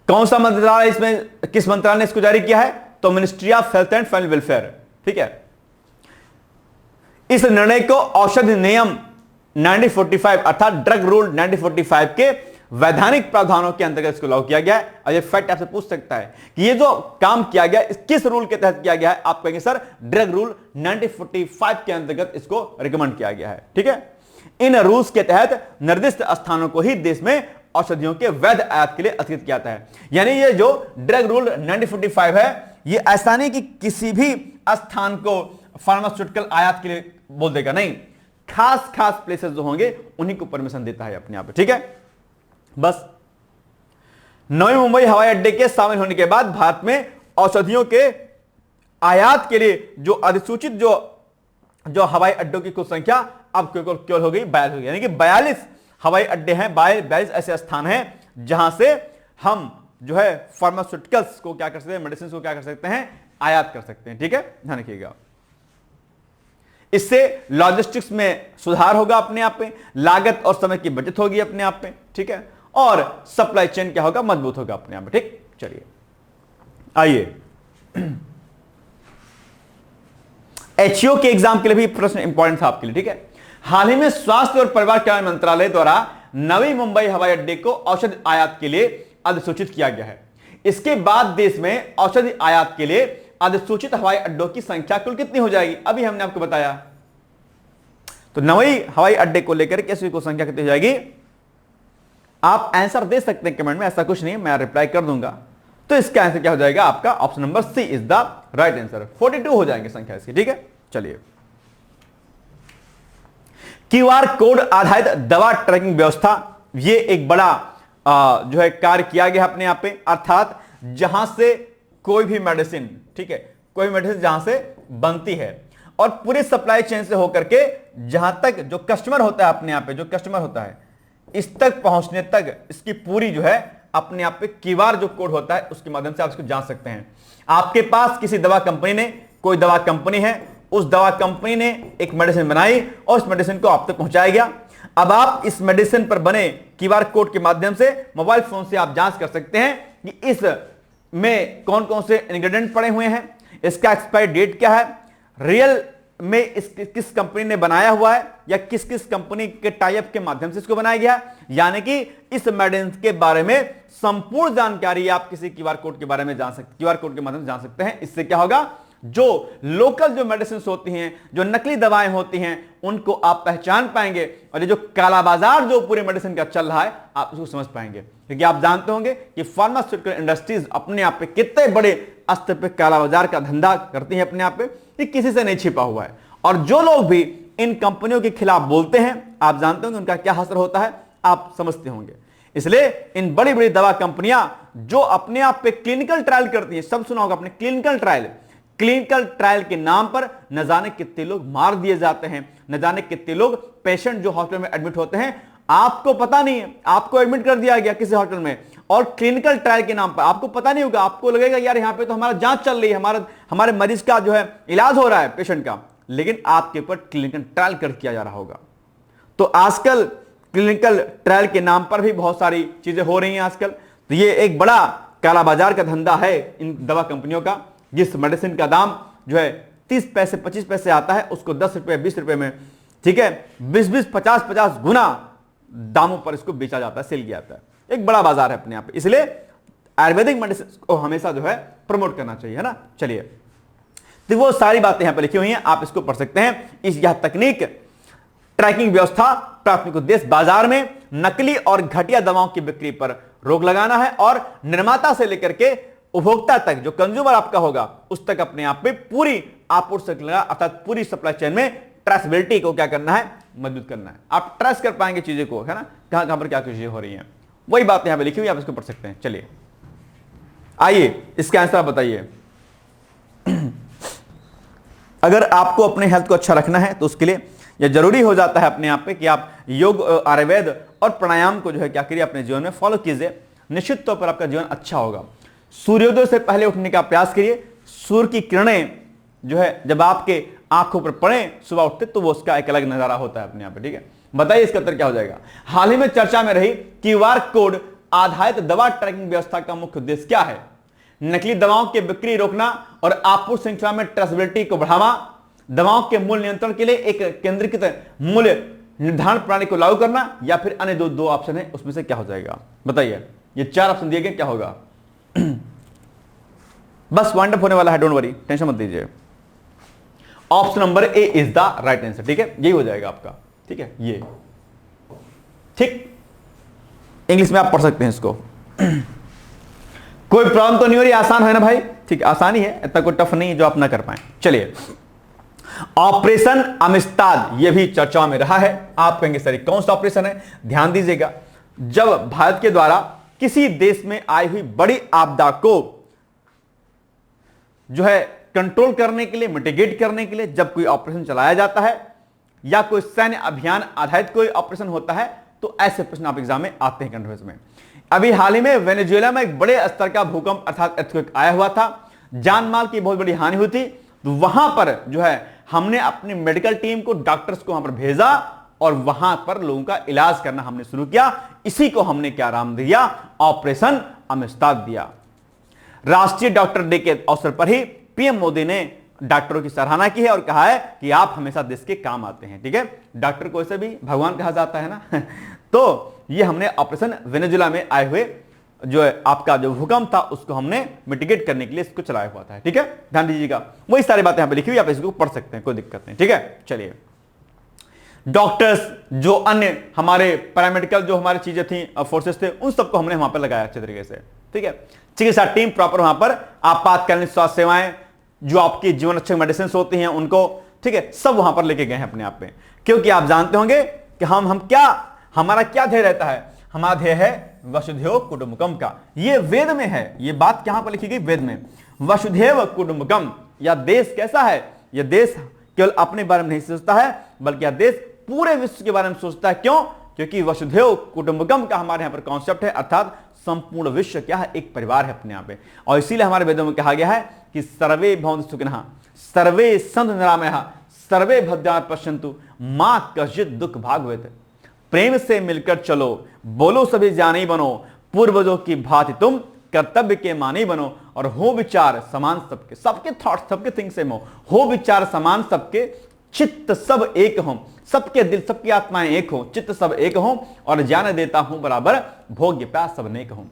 कौन सा मंत्रालय इसमें, किस मंत्रालय ने इसको जारी किया है? तो ministry of health and family welfare, ठीक है। इस निर्णय को औषधि नियम 1945 अर्थात ड्रग रूल 1945 के वैधानिक प्रावधानों के अंतर्गत इसको लागू किया गया है। और ये फैक्ट आपसे पूछ सकता है कि ये जो काम किया गया किस रूल के तहत किया गया है, आप कहेंगे सर ड्रग रूल 1945 के अंतर्गत इसको रिकमेंड किया गया है, ठीक है। इन रूल्स के तहत निर्दिष्ट स्थानों को ही देश में औषधियों के वैध आयात के लिए अधिकृत किया जाता है। यानी ये जो ड्रग रूल 1945 है ये ऐसा नहीं कि किसी भी स्थान को फार्मास्यूटिकल आयात के लिए बोल देगा, नहीं, खास खास प्लेसेस जो होंगे उन्हीं को परमिशन देता है अपने आप, ठीक है। बस नवी मुंबई हवाई अड्डे के शामिल होने के बाद भारत में औषधियों के आयात के लिए जो अधिसूचित जो हवाई अड्डों की कुल संख्या अब केवल हो गई 42 हो गई, यानी कि 42 हवाई अड्डे हैं, 42 ऐसे स्थान हैं जहां से हम जो है फार्मास्यूटिकल्स को क्या कर सकते हैं, मेडिसिन को क्या कर सकते हैं, आयात कर सकते हैं, ठीक है। ध्यान रखिएगा, इससे लॉजिस्टिक्स में सुधार होगा अपने आप में, लागत और समय की बचत होगी अपने आप में, ठीक है, और सप्लाई चेन क्या होगा, मजबूत होगा अपने आप में, ठीक। चलिए आइए, एचओ के एग्जाम के लिए भी प्रश्न इंपॉर्टेंट था आपके लिए, ठीक है। हाल ही में स्वास्थ्य और परिवार कल्याण मंत्रालय द्वारा नवी मुंबई हवाई अड्डे को औषधि आयात के लिए अधिसूचित किया गया है। इसके बाद देश में औषधि आयात के लिए अधिसूचित हवाई अड्डों की संख्या कुल कितनी हो जाएगी, अभी हमने आपको बताया। तो नवी हवाई अड्डे को लेकर कैसी को संख्या कितनी हो जाएगी, आप आंसर दे सकते हैं कमेंट में, ऐसा कुछ नहीं, मैं रिप्लाई कर दूंगा। तो इसका आंसर क्या हो जाएगा आपका, option number C is the right answer, 42 हो जाएंगे संख्या इसकी, ठीक है। चलिए, क्यूआर कोड आधारित दवा ट्रैकिंग व्यवस्था, ये एक बड़ा जो है कार्य किया गया अपने आप पे, अर्थात जहां से कोई भी मेडिसिन, ठीक है, कोई मेडिसिन जहां से बनती है और पूरी सप्लाई चेन से होकर के जहां तक जो कस्टमर होता है अपने आप पे, जो कस्टमर होता है इस तक पहुंचने तक इसकी पूरी जो है अपने आप पे क्यूआर जो कोड होता है उसके माध्यम से आप इसको जान सकते हैं। आपके पास किसी दवा कंपनी ने, कोई दवा कंपनी है, उस दवा कंपनी ने एक मेडिसिन बनाई और उस मेडिसिन को आप तक पहुंचाया गया। अब आप इस मेडिसिन पर बने क्यूआर कोड के माध्यम से मोबाइल फोन से आप जांच कर सकते हैं कि इस में कौन कौन से इंग्रेडिएंट पड़े हुए हैं, इसका एक्सपायरी डेट क्या है, रियल में इस किस कंपनी ने बनाया हुआ है या किस किस कंपनी के टाई अप के माध्यम से इसको बनाया गया, यानी कि इस मेडिसिन के बारे में संपूर्ण जानकारी आप किसी क्यूआर कोड के बारे में जान सकते, क्यूआर कोड के माध्यम से जान सकते हैं। इससे क्या होगा, जो लोकल जो मेडिसिन होती हैं, जो नकली दवाएं होती हैं, उनको आप पहचान पाएंगे और ये जो काला बाजार जो पूरे मेडिसिन का चल रहा है आप उसको समझ पाएंगे। क्योंकि आप जानते होंगे कि फार्मास्यूटिकल इंडस्ट्रीज अपने आप पे कितने बड़े स्तर पे काला बाजार का धंधा करती हैं अपने आप पे, ये किसी से नहीं छिपा हुआ है। और जो लोग भी इन कंपनियों के खिलाफ बोलते हैं, आप जानते होंगे उनका क्या असर होता है, आप समझते होंगे। इसलिए इन बड़ी बड़ी दवा कंपनियां जो अपने आप पे क्लिनिकल ट्रायल करती हैं, सब सुना होगा आपने क्लिनिकल ट्रायल के नाम पर न जाने कितने लोग मार दिए जाते हैं, न जाने कितने लोग पेशेंट जो हॉस्पिटल में एडमिट होते हैं, आपको पता नहीं है, आपको एडमिट कर दिया गया किसी हॉस्पिटल में और क्लिनिकल ट्रायल के नाम पर आपको पता नहीं होगा, आपको लगेगा यार यहां पे तो हमारा जांच चल रही है, हमारे मरीज का जो है इलाज हो रहा है पेशेंट का, लेकिन आपके ऊपर क्लिनिकल ट्रायल कर किया जा रहा होगा। तो आजकल क्लिनिकल ट्रायल के नाम पर भी बहुत सारी चीजें हो रही हैं आजकल। तो ये एक बड़ा काला बाजार का धंधा है इन दवा कंपनियों का। जिस मेडिसिन का दाम जो है 30 पैसे 25 पैसे आता है, उसको 10 रुपए 20 रुपए में, ठीक है, 20 50 गुना दामों पर इसको बेचा जाता है, सेल किया जाता है। एक बड़ा बाजार है अपने आप। इसलिए आयुर्वेदिक मेडिसिन को हमेशा जो है प्रमोट करना चाहिए, है ना। चलिए, तो वो सारी बातें यहां पर लिखी हुई हैं, आप इसको पढ़ सकते हैं। यह तकनीक ट्रैकिंग व्यवस्था प्राथमिक उद्देश्य बाजार में नकली और घटिया दवाओं की बिक्री पर रोक लगाना है और निर्माता से लेकर के उपभोक्ता तक, जो कंज्यूमर आपका होगा, उस तक अपने आप में पूरी आपूर्ति श्रृंखला अर्थात पूरी सप्लाई चेन में ट्रेसेबिलिटी को क्या करना है, मजबूत करना है। आप ट्रेस कर पाएंगे चीजें को, है ना, कहां कहां पर क्या चीजें हो रही हैं, वही बात यहां पे लिखी हुई, आप इसको पढ़ सकते हैं। चलिए आइए इसका आंसर आप बताइए। अगर आपको अपने हेल्थ को अच्छा रखना है तो उसके लिए यह जरूरी हो जाता है अपने आप पे कि आप योग, आयुर्वेद और प्राणायाम को जो है क्या करिए, अपने जीवन में फॉलो कीजिए। निश्चित तौर पर आपका जीवन अच्छा होगा। सूर्योदय से पहले उठने का प्रयास करिए। सूर्य की किरणें जो है जब आपके आंखों पर पड़े सुबह उठते, तो वो उसका एक अलग नजारा होता है अपने आप पे, ठीक है। बताइए इसका उत्तर क्या हो जाएगा। हाल ही में चर्चा में रही क्यूआर कोड आधारित दवा ट्रैकिंग व्यवस्था का मुख्य उद्देश्य क्या है? नकली दवाओं की बिक्री रोकना और आपूर्ति श्रृंखला में ट्रेसेबिलिटी को बढ़ावा, दवाओं के मूल्य नियंत्रण के लिए एक केंद्रीकृत मूल्य निर्धारण प्रणाली को लागू करना, या फिर अन्य दो ऑप्शन है, उसमें से क्या हो जाएगा बताइए। ये 4 ऑप्शन दिए गए, क्या होगा? बस वाइंड अप होने वाला है, डोंट वरी, टेंशन मत दीजिए। Option number A is the right answer, ठीक है, यही हो जाएगा आपका, ठीक है। ये ठीक, इंग्लिश में आप पढ़ सकते हैं इसको। कोई प्रॉब्लम तो नहीं हो रही, आसान है ना भाई, ठीक, आसानी है, इतना कोई टफ नहीं है जो आप ना कर पाए। चलिए, ऑपरेशन अमिस्ताद, यह भी चर्चाओं में रहा है। आप कहेंगे सर कौन सा ऑपरेशन है? ध्यान दीजिएगा, जब भारत के द्वारा किसी देश में आई हुई बड़ी आपदा को जो है कंट्रोल करने के लिए, मिटिगेट करने के लिए जब कोई ऑपरेशन चलाया जाता है या कोई सैन्य अभियान आधारित कोई ऑपरेशन होता है, तो ऐसे प्रश्न आप एग्जाम में आते हैं कंट्रोवर्स में। अभी हाल ही में वेनेजुएला में एक बड़े स्तर का भूकंप अर्थात अर्थक्वेक आया हुआ था, जान माल की बहुत बड़ी हानि हुई थी। तो वहां पर जो है हमने अपनी मेडिकल टीम को, डॉक्टर्स को वहां पर भेजा और वहां पर लोगों का इलाज करना हमने शुरू किया। इसी को हमने क्या नाम दिया? ऑपरेशन अमिस्ताद दिया। राष्ट्रीय डॉक्टर डे के अवसर पर ही पीएम मोदी ने डॉक्टरों की सराहना की है और कहा है कि आप हमेशा देश के काम आते हैं, ठीक है। डॉक्टर को ऐसे भी भगवान कहा जाता है ना। तो ये हमने ऑपरेशन वेनेजुएला में आए हुए जो है आपका जो भूकंप था उसको हमने मिटिगेट करने के लिए इसको चलाया हुआ था, ठीक है। ध्यान दीजिएगा, वही सारी बातें यहां पे लिखी हुई, आप इसको पढ़ सकते हैं, कोई दिक्कत नहीं, ठीक है। चलिए, डॉक्टर्स जो अन्य हमारे पैरामेडिकल जो हमारी चीजें थी, फोर्सेस थे, उन सबको हमने वहां पर लगाया अच्छे तरीके से, ठीक है। चिकित्सा टीम प्रॉपर वहां पर आपातकालीन स्वास्थ्य सेवाएं, जो आपकी जीवन रक्षक मेडिसिन होती हैं उनको, ठीक है, सब वहां पर लेके गए हैं अपने आप में। क्योंकि आप जानते होंगे कि हम क्या, हमारा क्या ध्येय रहता है? हमारा ध्येय है वसुधैव कुटुंबकम का। ये वेद में है, ये बात कहां पर लिखी गई? वेद में। वसुधैव कुटुंबकम, यह देश कैसा है? यह देश केवल अपने बारे में नहीं सोचता है, बल्कि यह देश पूरे विश्व के बारे में सोचता है। क्यों? क्योंकि वसुधैव कुटुंबकम का हमारे यहां पर कॉन्सेप्ट है, अर्थात संपूर्ण विश्व क्या है? एक परिवार है अपने आप में। और इसीलिए हमारे वेदों में कहा गया है कि सर्वे भवन्तु सुखिनः, सर्वे सन्तु निरामयाः, सर्वे भद्राणि पश्यन्तु, मां कश्चित् दुख भाग भवेत्। प्रेम से मिलकर चलो, बोलो सभी जानी बनो, पूर्वजों की भांति तुम कर्तव्य के मानी बनो, और हो विचार समान सबके, सबके थॉट्स सबके थिंक सेम हो विचार समान सबके, चित्त सब एक हो, सबके दिल सबकी आत्माएं एक हो, चित्त सब एक हो, और ज्ञान देता हूं बराबर, भोग्य प्यास सब नेक हो।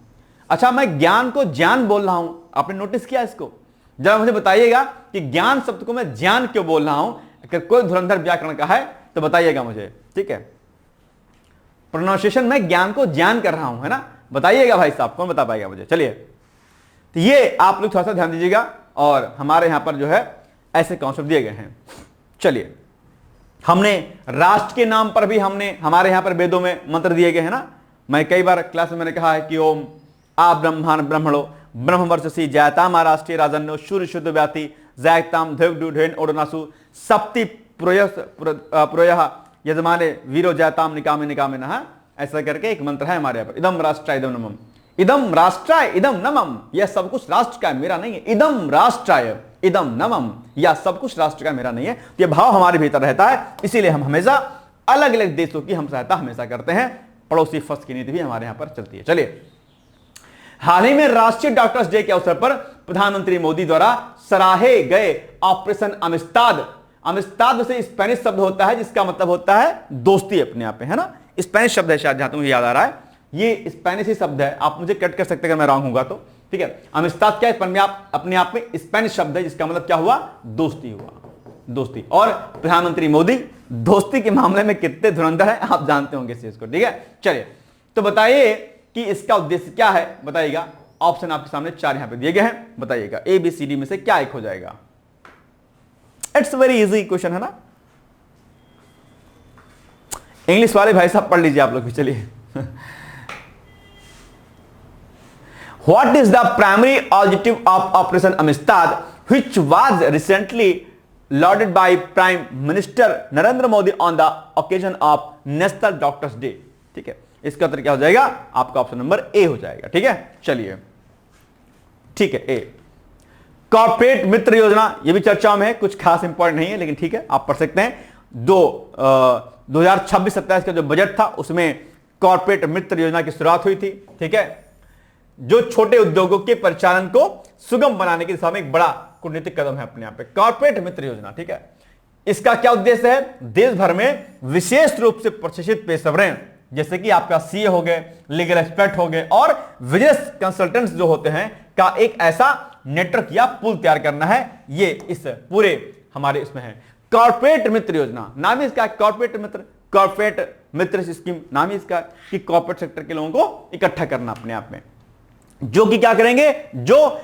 अच्छा, मैं ज्ञान को ज्ञान बोल रहा हूं, आपने नोटिस किया इसको? जरा मुझे बताइएगा कि ज्ञान शब्द को मैं ज्ञान क्यों बोल रहा हूं? अगर कोई धुरंधर व्याकरण का है तो बताइएगा मुझे, ठीक है। प्रोनाउंसिएशन में ज्ञान को ज्ञान कर रहा हूं, है ना, बताइएगा भाई साहब, कौन बता पाएगा मुझे? चलिए, तो ये आप लोग थोड़ा सा ध्यान दीजिएगा, और हमारे यहां पर जो है ऐसे कॉन्सेप्ट दिए गए हैं। चलिए, हमने राष्ट्र के नाम पर भी हमारे यहां पर वेदों में मंत्र दिए गए हैं ना। मैं कई बार क्लास में मैंने कहा है कि ओम आ ब्रह्मांड ब्रह्मणो ब्रह्मवर्चसी जयताम राष्ट्रीय राजन्यो सूर्य शुद्ध व्याति जयताम ध्रुव ओडनासु सप्ति प्रोयः यजमाने वीरो जयताम निकामे निकामे नहा। ऐसा करके एक मंत्र है हमारे यहाँ पर, इदम राष्ट्राय इदम नमम, इदम राष्ट्राय इदम नमम, यह सब कुछ राष्ट्र का मेरा नहीं है। इदम राष्ट्राय इदम नमम, यह सब कुछ राष्ट्र का मेरा नहीं है। तो यह भाव हमारे भीतर रहता है, इसीलिए हम हमेशा अलग अलग देशों की हम सहायता हमेशा करते हैं। पड़ोसी फर्स्ट की नीति भी हमारे यहां पर चलती है। चलिए, हाल ही में राष्ट्रीय डॉक्टर्स डे के अवसर पर प्रधानमंत्री मोदी द्वारा सराहे गए ऑपरेशन अमिस्ताद, अमिस्ताद से स्पेनिश शब्द होता है जिसका मतलब होता है दोस्ती अपने आप में, है ना। स्पेनिश शब्द है शायद, जहां तक मुझे याद आ रहा है ये स्पेनिश ही शब्द है। आप मुझे कट कर सकते हैं अगर मैं रॉन्ग होगा तो, ठीक है। अमिस्ताद क्या है, अपने आप में स्पेनिश शब्द है जिसका मतलब क्या हुआ, दोस्ती हुआ, दोस्ती। और प्रधानमंत्री मोदी दोस्ती के मामले में कितने धुरंधर हैं आप जानते होंगे इस चीज को, ठीक है। चलिए, तो बताइए कि इसका उद्देश्य क्या है, बताइएगा। ऑप्शन आपके सामने 4 यहां पे दिए गए हैं, बताइएगा ए बी सी डी में से क्या एक हो जाएगा। इट्स वेरी इजी क्वेश्चन है ना। इंग्लिश वाले भाई साहब पढ़ लीजिए आप लोग भी। चलिए, what is the primary objective of operation Amistad which was recently lauded by prime minister Narendra Modi on the occasion of national doctors day. ठीक है, इसका उत्तर क्या हो जाएगा, आपका ऑप्शन नंबर ए हो जाएगा। ठीक है, चलिए, ठीक है, ए। कॉर्पोरेट मित्र योजना, ये भी चर्चाओं में है, कुछ खास इंपॉर्टेंट नहीं है लेकिन ठीक है, आप पढ़ सकते हैं। 2026-27 का जो बजट था उसमें कॉर्पोरेट मित्र योजना की शुरुआत हुई थी। ठीक है, जो छोटे उद्योगों के परिचालन को सुगम बनाने की दिशा में एक बड़ा कूटनीतिक कदम है अपने आप पे, कॉर्पोरेट मित्र योजना। ठीक है, इसका क्या उद्देश्य है, देश भर में विशेष रूप से प्रशिक्षित पेशेवरें जैसे कि आपका सीए हो गए, लीगल एक्सपर्ट हो गए और बिजनेस कंसल्टेंट्स जो होते हैं का एक ऐसा नेटवर्क या पुल तैयार करना है। ये इस पूरे हमारे इसमें है कॉर्पोरेट मित्र योजना, नाम ही इसका कॉर्पोरेट मित्र स्कीम, नाम ही इसका कि कॉर्पोरेट सेक्टर के लोगों को इकट्ठा करना अपने आप में, जो कि क्या करेंगे, जो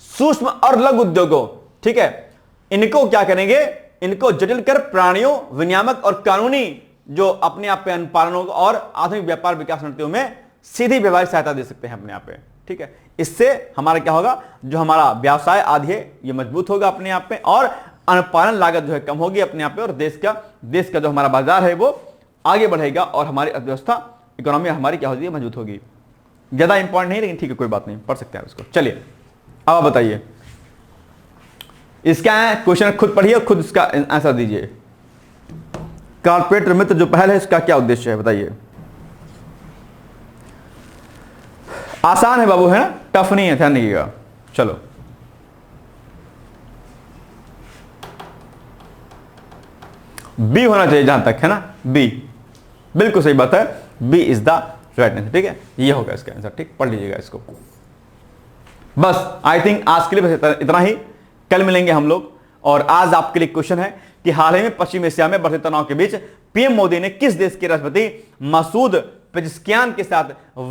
सूक्ष्म और लघु उद्योगों, ठीक है, इनको क्या करेंगे, इनको जटिल कर प्राणियों, विनियामक और कानूनी जो अपने आप पे अनुपालनों और आधुनिक व्यापार विकास नीतियों में सीधी व्यवहारिक सहायता दे सकते हैं अपने आप पे। ठीक है, इससे हमारा क्या होगा, जो हमारा व्यवसाय आदि है ये मजबूत होगा अपने आप में और अनुपालन लागत जो है कम होगी अपने आप पे और देश का जो हमारा बाजार है वो आगे बढ़ेगा और हमारी अर्थव्यवस्था, इकोनॉमी हमारी क्या होगी, मजबूत होगी। ज्यादा इंपॉर्टेंट नहीं लेकिन ठीक है, कोई बात नहीं, पढ़ सकते हैं इसको। चलिए, अब आप बताइए, इसका क्वेश्चन खुद पढ़िए, खुद इसका आंसर दीजिए। कॉर्पोरेट मित्र जो पहल है इसका क्या उद्देश्य है, बताइए। आसान है बाबू, है ना, टफ नहीं है, ध्यान रखिएगा। चलो, बी होना चाहिए जहां तक है ना, बी बिल्कुल सही बात है, B is the right answer. ठीक है, ये होगा इसका आंसर। ठीक, पढ़ लीजिएगा इसको। बस आई थिंक आज के लिए बस इतना ही, कल मिलेंगे हम लोग। और आज आपके लिए क्वेश्चन है कि हाल ही में पश्चिम एशिया में बढ़ते तनाव के बीच पीएम मोदी ने किस देश के राष्ट्रपति मसूद पेजिशकियान के साथ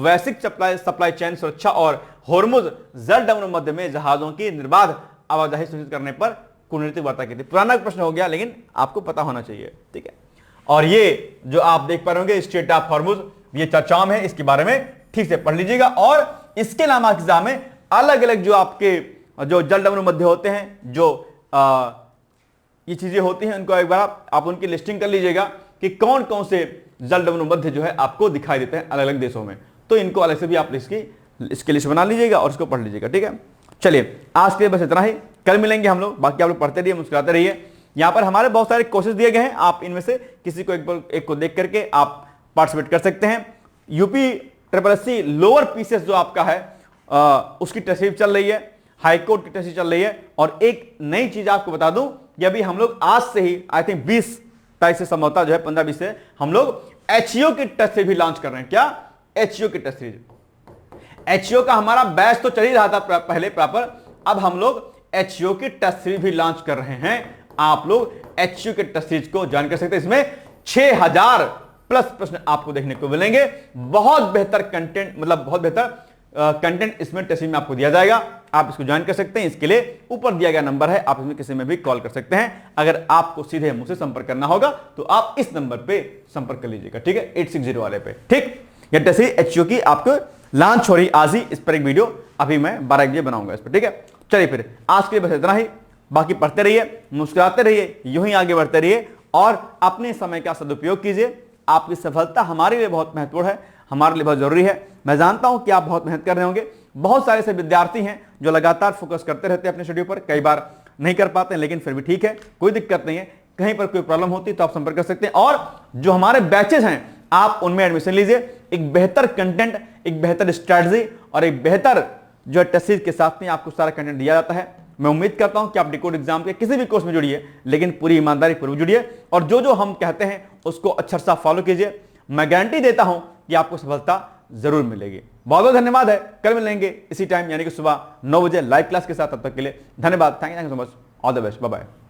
वैश्विक सप्लाई चेन सुरक्षा और होर्मुज जलडमरू मध्य में जहाजों की निर्बाध आवाजाही सुनिश्चित करने पर कूटनीतिक वार्ता की थी। पुराना प्रश्न हो गया लेकिन आपको पता होना चाहिए। ठीक है, और ये जो आप देख पा रहे होंगे स्ट्रेट ऑफ होर्मुज, ये चर्चाओं में, इसके बारे में ठीक से पढ़ लीजिएगा। और इसके अलावा एग्जाम में अलग अलग जो आपके जो जलडमरू मध्य होते हैं, जो ये चीजें होती हैं, उनको एक बार आप उनकी लिस्टिंग कर लीजिएगा कि कौन कौन से जलडमरू मध्य जो है आपको दिखाई देते हैं अलग अलग देशों में। तो इनको अलग से भी आप इसकी लिस्ट बना लीजिएगा और इसको पढ़ लीजिएगा। ठीक है, चलिए, आज के लिए बस इतना ही, कल मिलेंगे हम लोग। बाकी आप लोग पढ़ते रहिए, मुस्कुराते रहिए। यहाँ पर हमारे बहुत सारे कोर्सेज दिए गए हैं, आप इनमें से किसी को एक को देख करके आप पार्टिसिपेट कर सकते हैं। यूपी लोअर पीसीएस जो आपका है उसकी टेस्ट चल रही है, हाईकोर्ट की टेस्ट चल रही है। और एक नई चीज आपको बता दूं, ये अभी हम लोग आज से ही आई थिंक 20 तारीख से संभवतः जो है 15-20 से हम लोग एचईओ की टेस्ट सीरीज भी लॉन्च कर रहे हैं। क्या, एचईओ की टेस्ट सीरीज। एचईओ का हमारा बैच तो चल ही रहा था पहले प्रॉपर, अब हम लोग एचईओ की टेस्ट सीरीज भी लॉन्च कर रहे हैं। आप लोग एचईओ के टेस्ट सीरीज को ज्वाइन कर सकते हैं। इसमें 6000 प्लस प्रश्न आपको देखने को मिलेंगे। बहुत बेहतर कंटेंट, मतलब बहुत बेहतर कंटेंट इसमें टेस्ट सीरीज में आपको दिया जाएगा। आप इसको ज्वाइन कर सकते हैं। इसके लिए ऊपर दिया गया नंबर है, आप इसमें किसी में भी कॉल कर सकते हैं। अगर आपको सीधे मुझसे संपर्क करना होगा तो आप इस नंबर पे संपर्क कर लीजिएगा, ठीक है, 860 वाले पे। ठीक, ये टेस्सी एचओ की आपको लॉन्च हो रही आज ही, इस पर एक वीडियो अभी मैं 12 बजे बनाऊंगा इस पर, ठीक है। चलिए फिर आज के लिए बस इतना ही। बाकी पढ़ते रहिए, मुस्कुराते रहिए, यूं ही आगे बढ़ते रहिए और अपने समय का सदुपयोग कीजिए। आपकी सफलता हमारे लिए बहुत महत्वपूर्ण है, हमारे लिए बहुत जरूरी है। मैं जानता हूं कि आप बहुत मेहनत कर रहे होंगे। बहुत सारे ऐसे विद्यार्थी हैं जो लगातार फोकस करते रहते हैं अपने स्टडी पर, कई बार नहीं कर पाते हैं, लेकिन फिर भी ठीक है, कोई दिक्कत नहीं है। कहीं पर कोई प्रॉब्लम होती है तो आप संपर्क कर सकते हैं। और जो हमारे बैचेज हैं आप उनमें एडमिशन लीजिए। एक बेहतर कंटेंट, एक बेहतर स्ट्रैटेजी और एक बेहतर जो टेस्ट के साथ में आपको सारा कंटेंट दिया जाता है। मैं उम्मीद करता हूं कि आप डिकोड एग्जाम के किसी भी कोर्स में जुड़िए, लेकिन पूरी ईमानदारी पूर्वक जुड़िए और जो जो हम कहते हैं उसको अच्छा सा फॉलो कीजिए। मैं गारंटी देता हूं कि आपको सफलता जरूर मिलेगी। बहुत बहुत धन्यवाद है। कल मिलेंगे इसी टाइम यानी कि सुबह 9 बजे लाइव क्लास के साथ। तब तक के लिए धन्यवाद। Thank you so much. All the best. Bye bye.